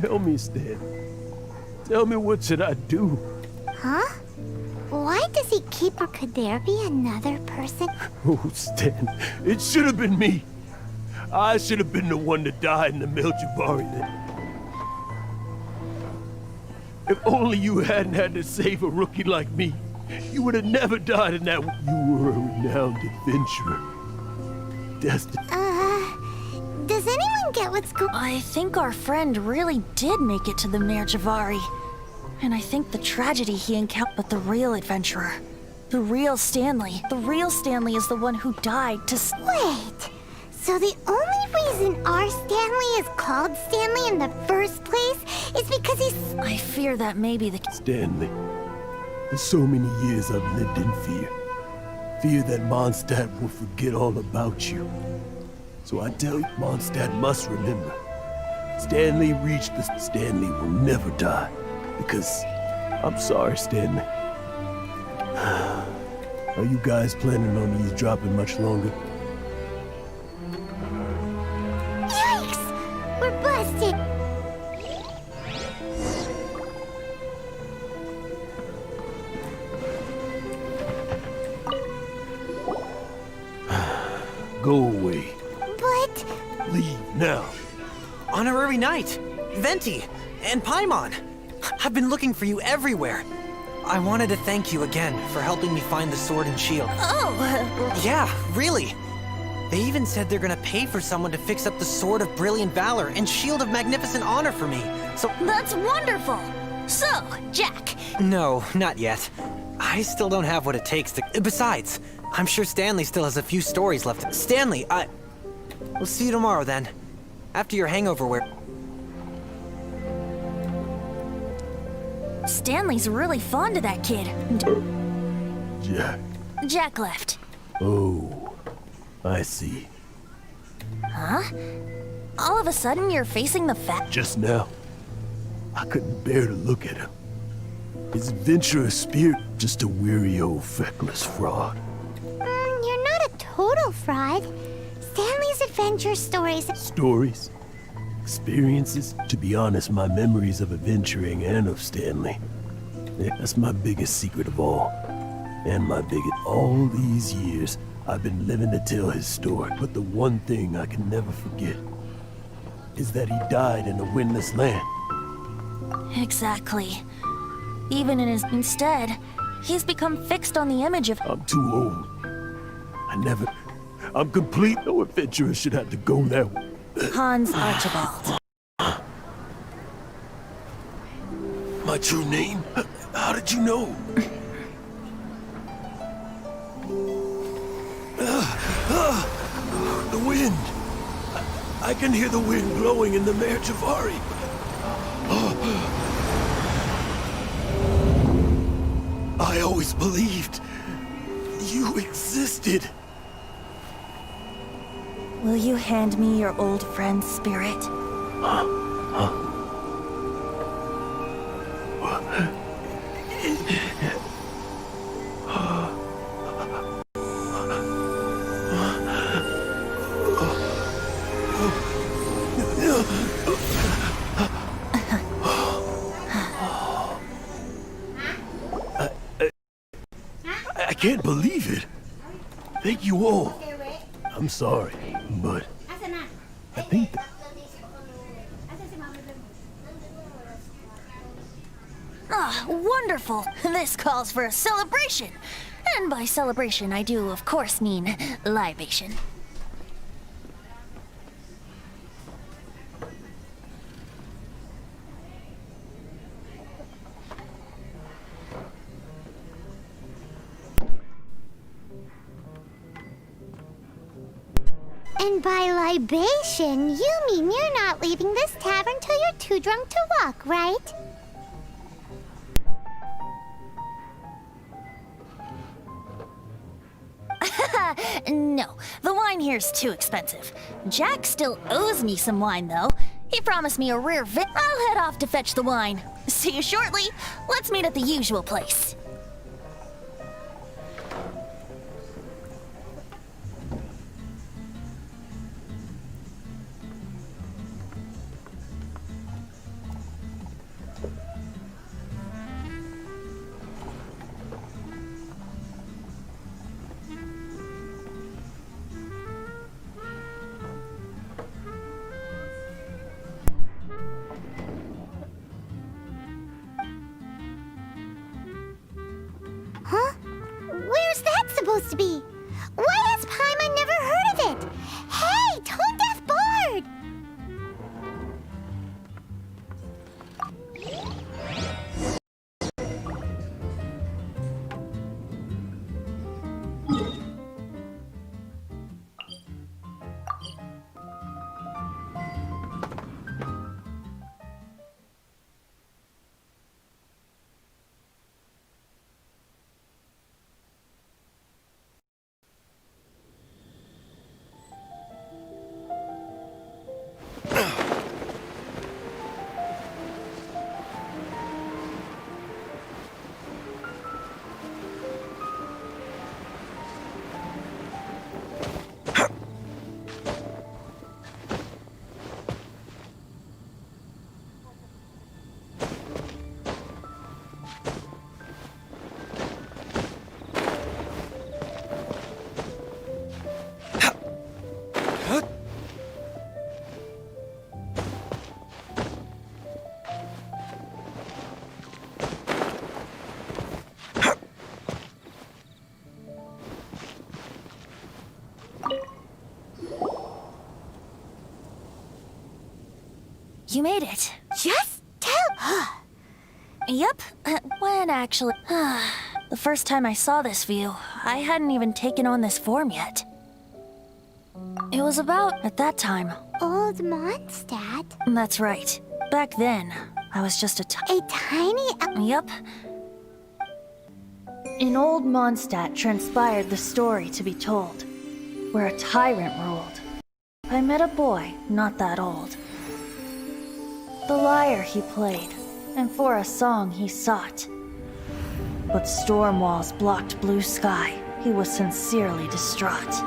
Tell me, Stan. Tell me, what should I do? Huh? Why does he keep, or could there be another person? Oh, Stan, it should have been me. I should have been the one to die in the Melchivari then. If only you hadn't had to save a rookie like me, you would have never died in that. You were a renowned adventurer. Destined. Does anyone get what's going on? I think our friend really did make it to the Merjavari. And I think the tragedy he encountered, but the real adventurer, the real Stanley is the one who died to Wait, so the only reason our Stanley is called Stanley in the first place is because he's... I fear that may be the... Stanley, for so many years I've lived in fear. Fear that Mondstadt will forget all about you. So I tell you, Mondstadt must remember. Stanley reached the... Stanley will never die. Because... I'm sorry, Stanley. Are you guys planning on eavesdropping much longer? Yikes! We're busted! Go away. But... Leave now. Honorary Knight, Venti, and Paimon. I've been looking for you everywhere. I wanted to thank you again for helping me find the sword and shield. Oh! Yeah, really. They even said they're gonna pay for someone to fix up the Sword of Brilliant Valor and Shield of Magnificent Honor for me. So... That's wonderful! So, Jack... No, not yet. I still don't have what it takes to... Besides, I'm sure Stanley still has a few stories left. Stanley, We'll see you tomorrow then. After your hangover wear... Stanley's really fond of that kid. Jack. Jack left. Oh, I see. Huh? All of a sudden you're facing the fact... Just now, I couldn't bear to look at him. His adventurous spirit, just a weary old feckless fraud. You're not a total fraud. Stanley's adventure stories... Stories? Experiences? To be honest, my memories of adventuring and of Stanley. That's my biggest secret of all. And my biggest... All these years, I've been living to tell his story. But the one thing I can never forget is that he died in a windless land. Exactly. Even in his... Instead, he's become fixed on the image of... I'm too old. I'm complete. No adventurer should have to go that way. Hans Archibald. My true name? How did you know? The wind. I can hear the wind blowing in the Merjavari. I always believed you existed. Will you hand me your old friend's spirit? I can't believe it. Thank you all. I'm sorry, but I think that... Ah, wonderful! This calls for a celebration! And by celebration, I do, of course, mean libation. And by libation, you mean you're not leaving this tavern till you're too drunk to walk, right? No, the wine here's too expensive. Jack still owes me some wine, though. He promised me a rare I'll head off to fetch the wine. See you shortly. Let's meet at the usual place. You made it. Just tell. Yep. When actually... the first time I saw this view, I hadn't even taken on this form yet. It was about, at that time... Old Mondstadt? That's right. Back then, I was just a tiny... Yep. In Old Mondstadt transpired the story to be told, where a tyrant ruled. I met a boy not that old. The lyre he played, and for a song he sought. But storm walls blocked blue sky, he was sincerely distraught.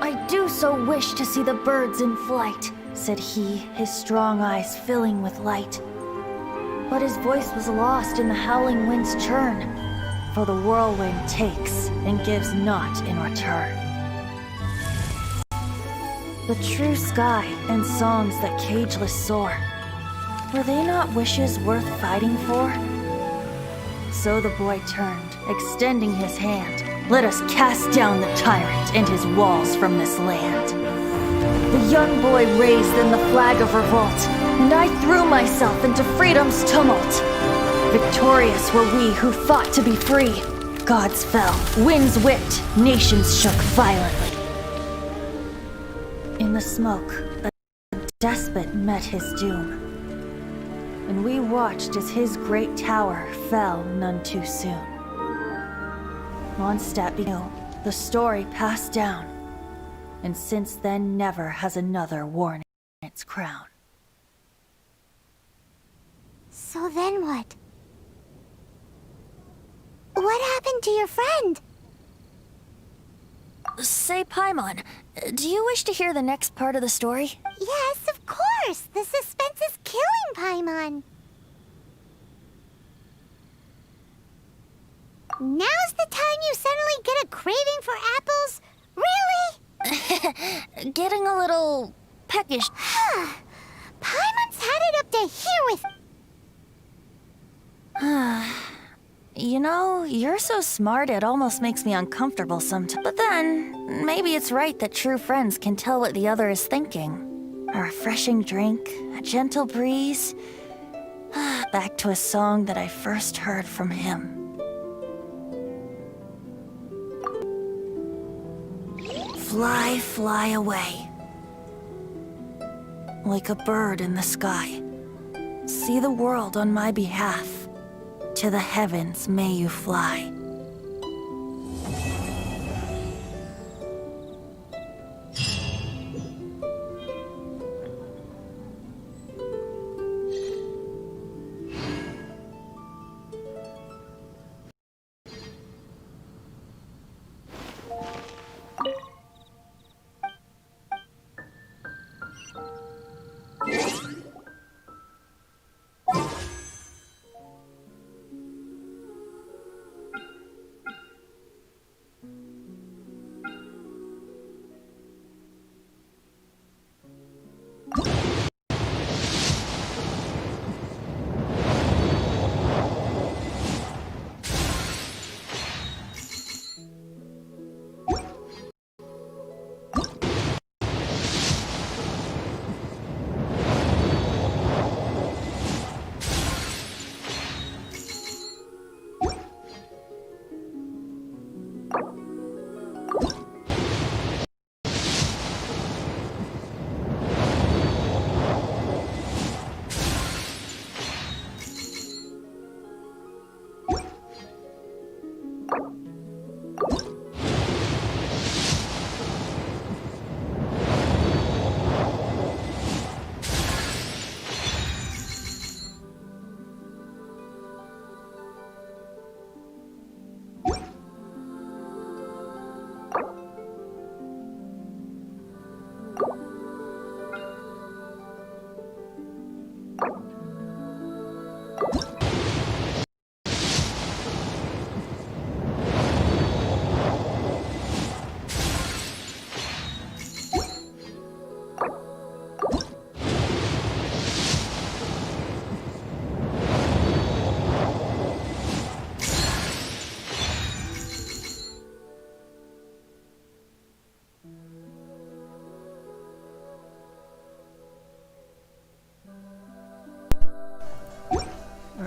I do so wish to see the birds in flight, said he, his strong eyes filling with light. But his voice was lost in the howling wind's churn, for the whirlwind takes and gives not in return. The true sky and songs that cageless soar, were they not wishes worth fighting for? So the boy turned, extending his hand. Let us cast down the tyrant and his walls from this land. The young boy raised then the flag of revolt, and I threw myself into freedom's tumult. Victorious were we who fought to be free. Gods fell, winds whipped, nations shook violently. In the smoke, a despot met his doom, and we watched as his great tower fell none too soon. Mondstadt knew, the story passed down, and since then never has another worn its crown. So then what? What happened to your friend? Say, Paimon, do you wish to hear the next part of the story? Yes, of course. The suspense is killing Paimon. Now's the time you suddenly get a craving for apples? Really? Getting a little peckish. Paimon's had it up to here with... You know, you're so smart it almost makes me uncomfortable sometimes. But then, maybe it's right that true friends can tell what the other is thinking. A refreshing drink, a gentle breeze. Back to a song that I first heard from him. Fly, fly away. Like a bird in the sky. See the world on my behalf. To the heavens may you fly.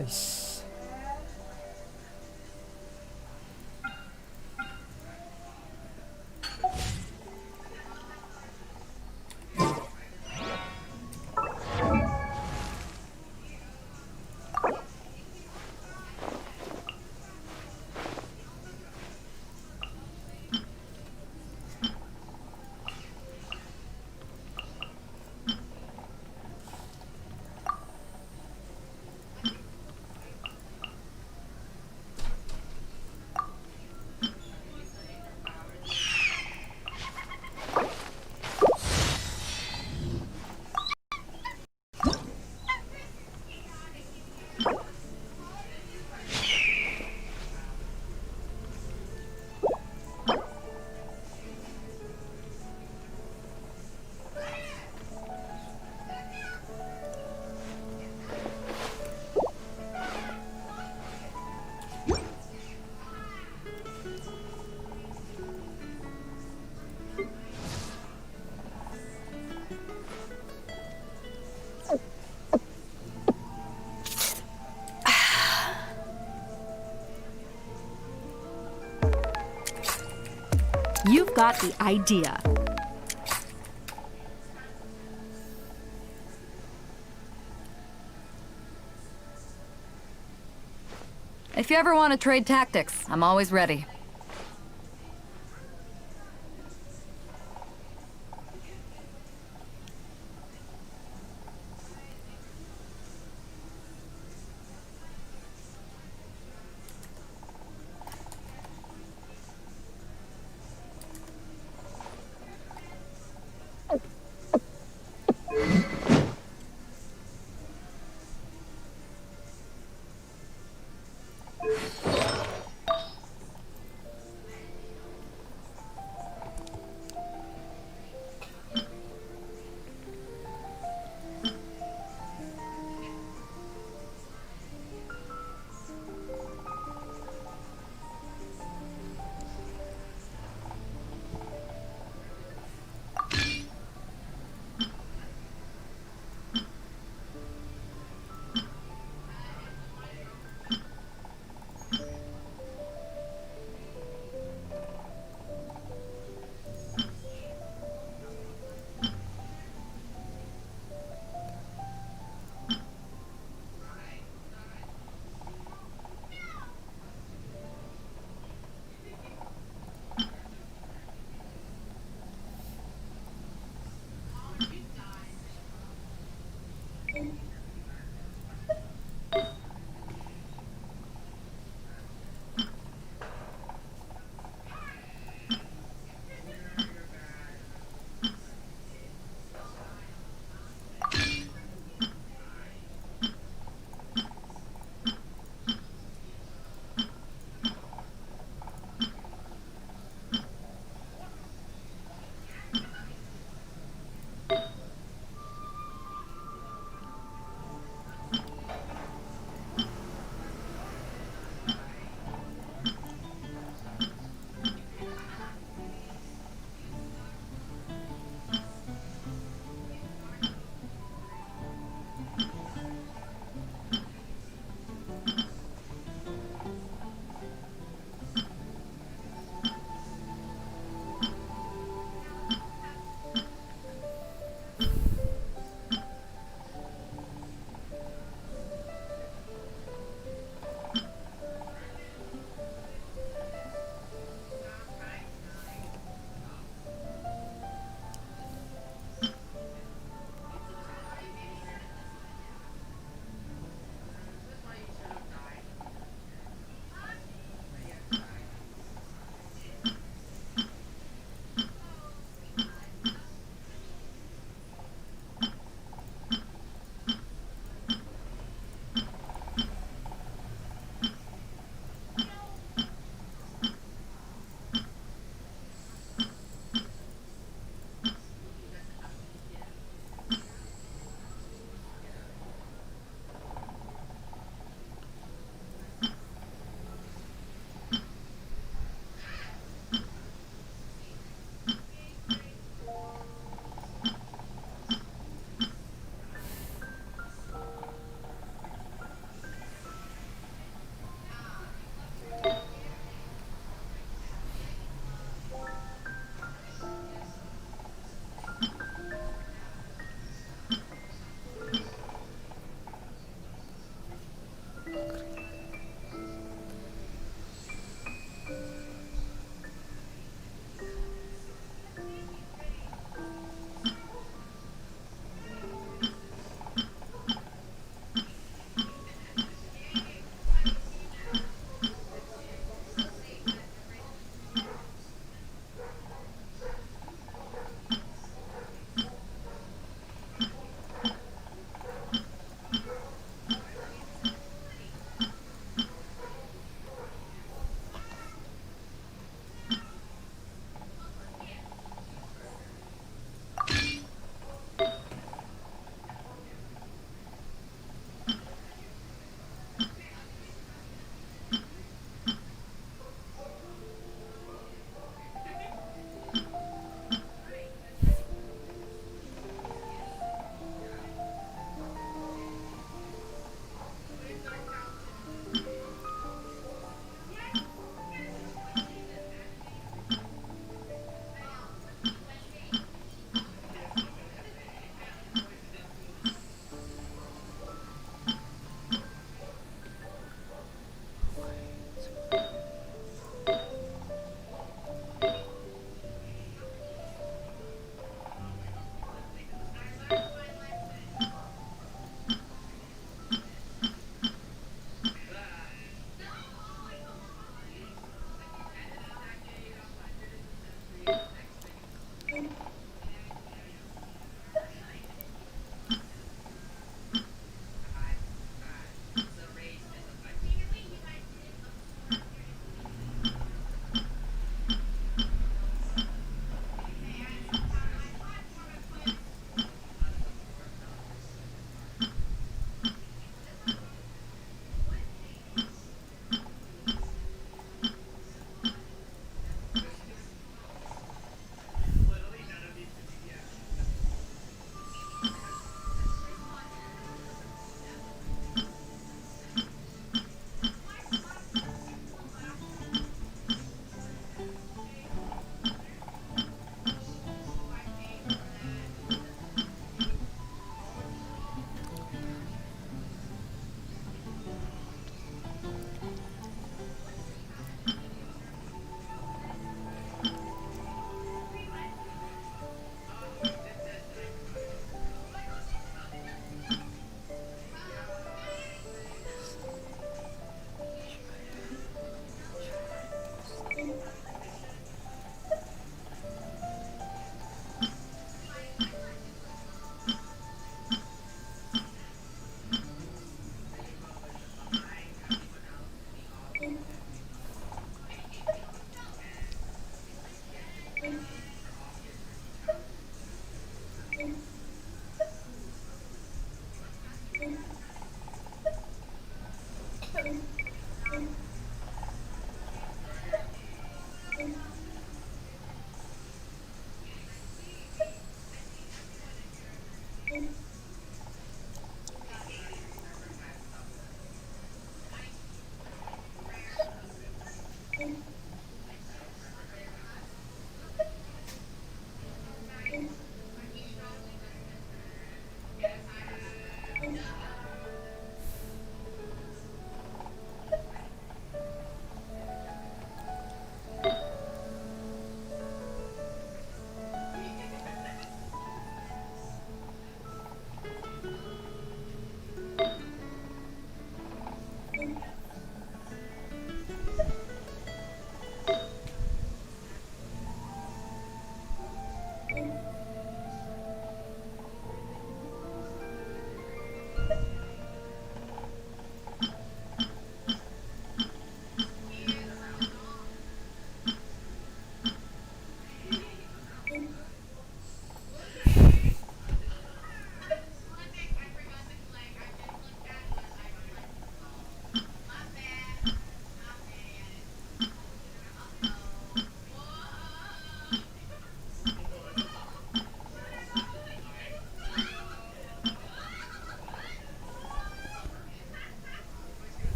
Nice. You've got the idea. If you ever want to trade tactics, I'm always ready.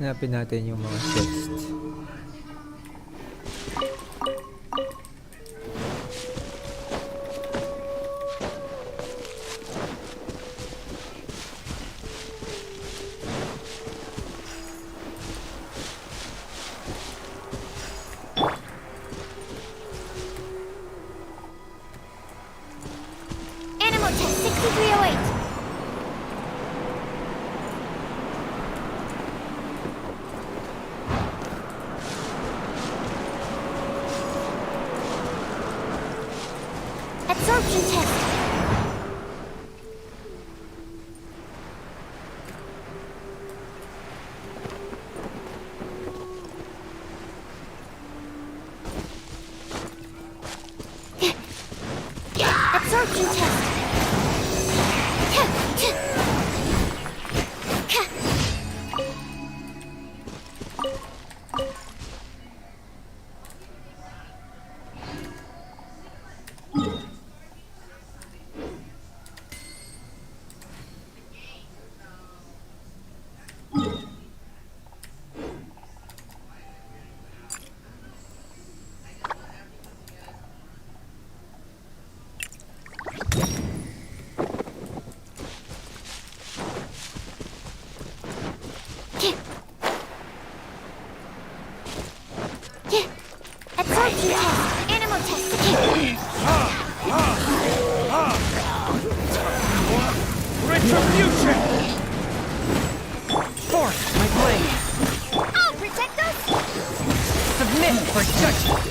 Hanapin natin yung mga chest. Animal test 6308. Absorption test. Absorption test. Absorption test. Animal test. Retribution! Force my blade! Oh, protect us! Submit for judgment!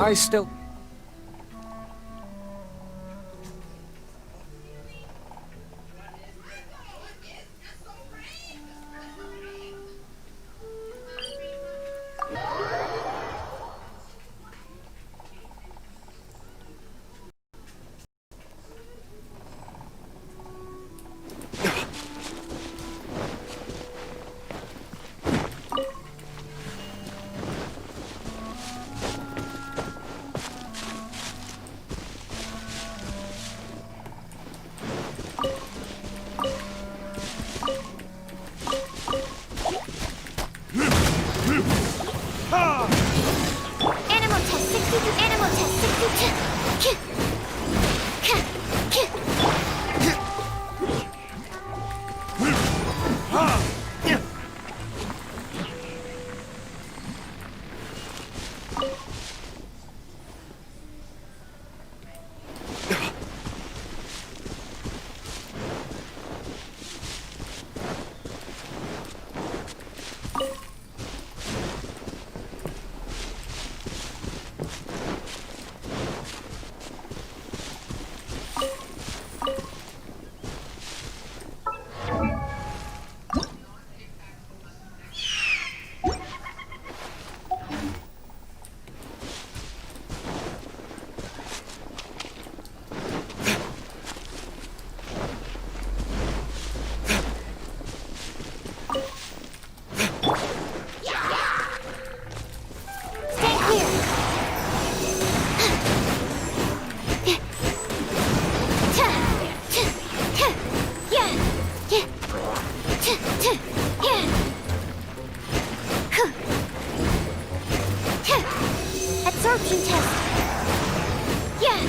I still... Animal test 62. Animal test 62. Absorption test. Yeah.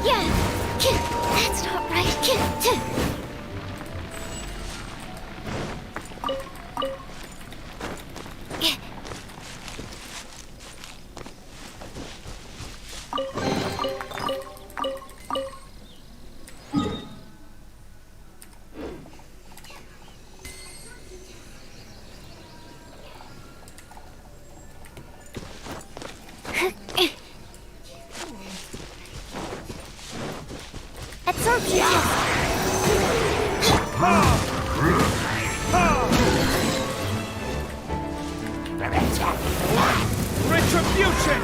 Yeah. That's not right. Absorption test. Retribution!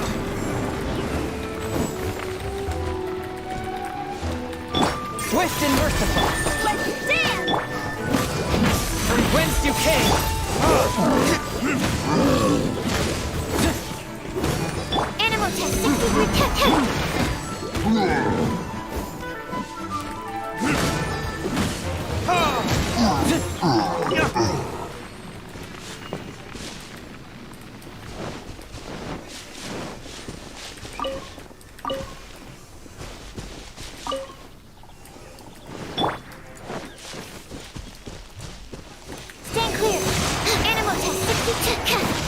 Swift and merciful. Let's dance. From whence you came. test 6310. Stand clear. Animal test 62.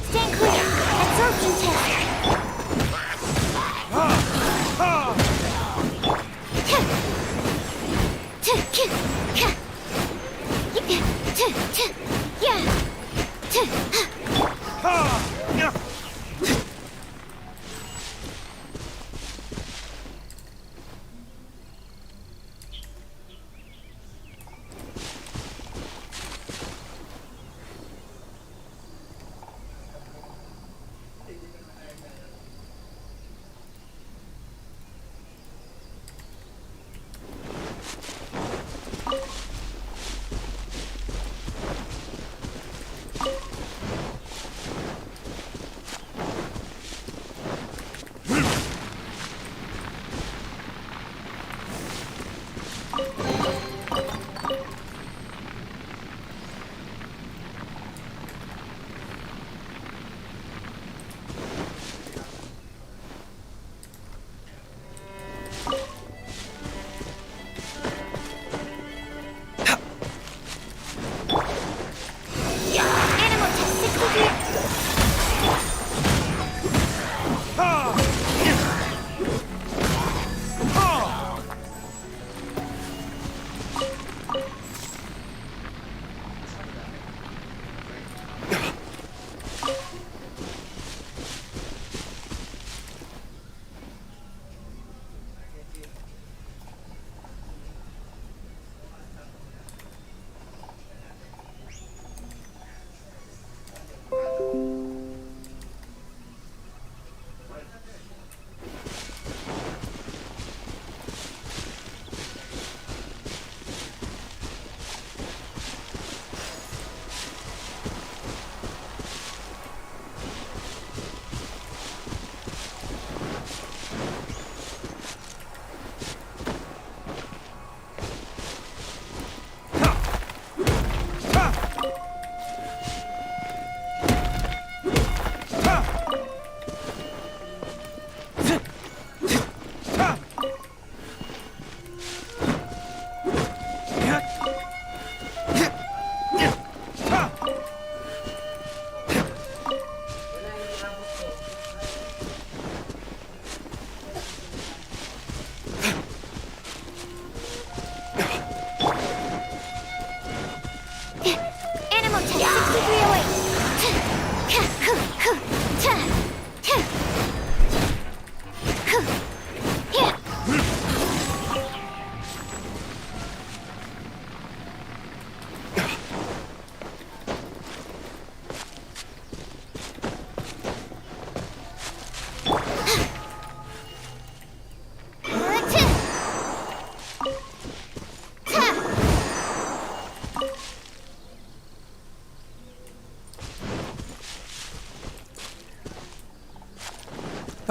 Stand clear. Absorption test.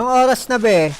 Anong oras na be?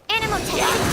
Animal test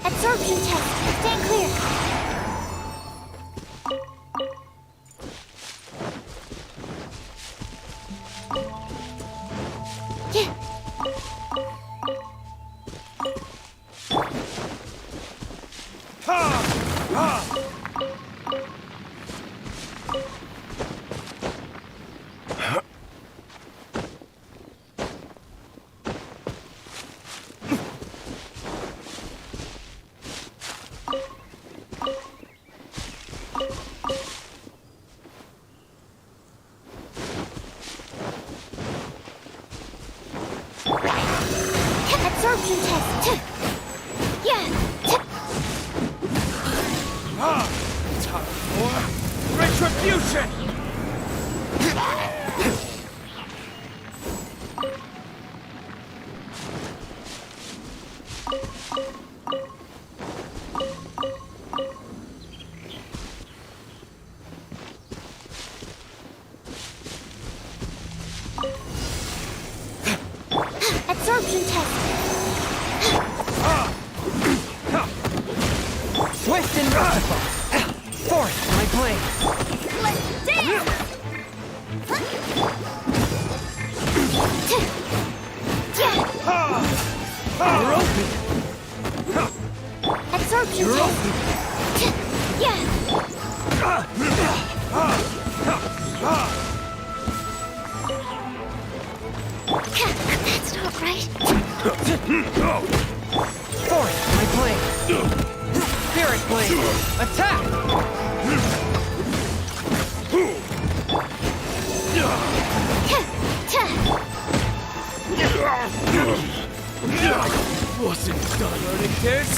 'Absorption test. Force, my blade! Spirit blade! Attack! Wasn't done learning this.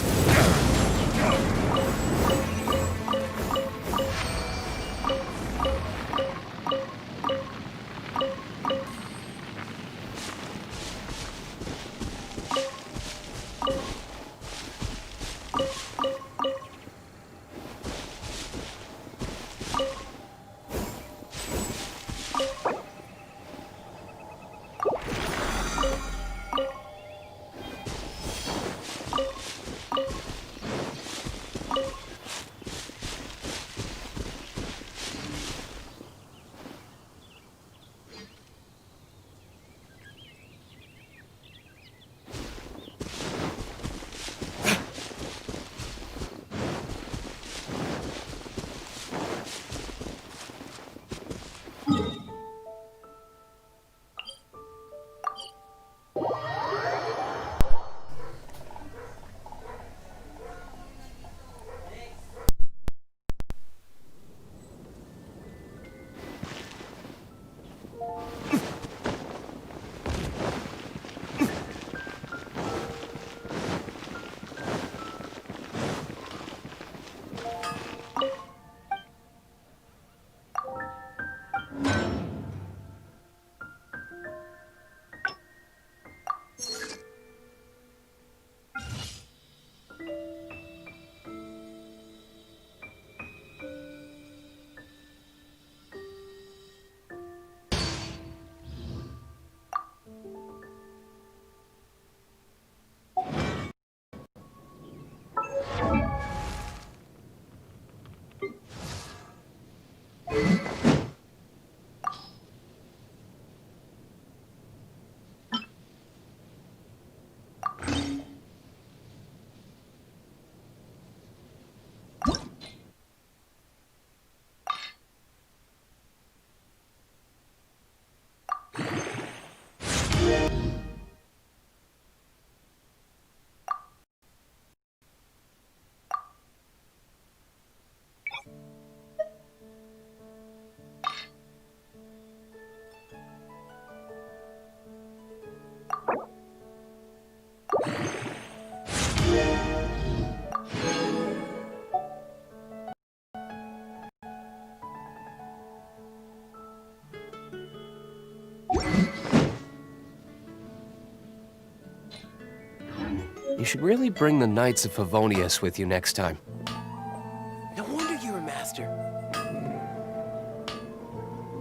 You should really bring the Knights of Favonius with you next time.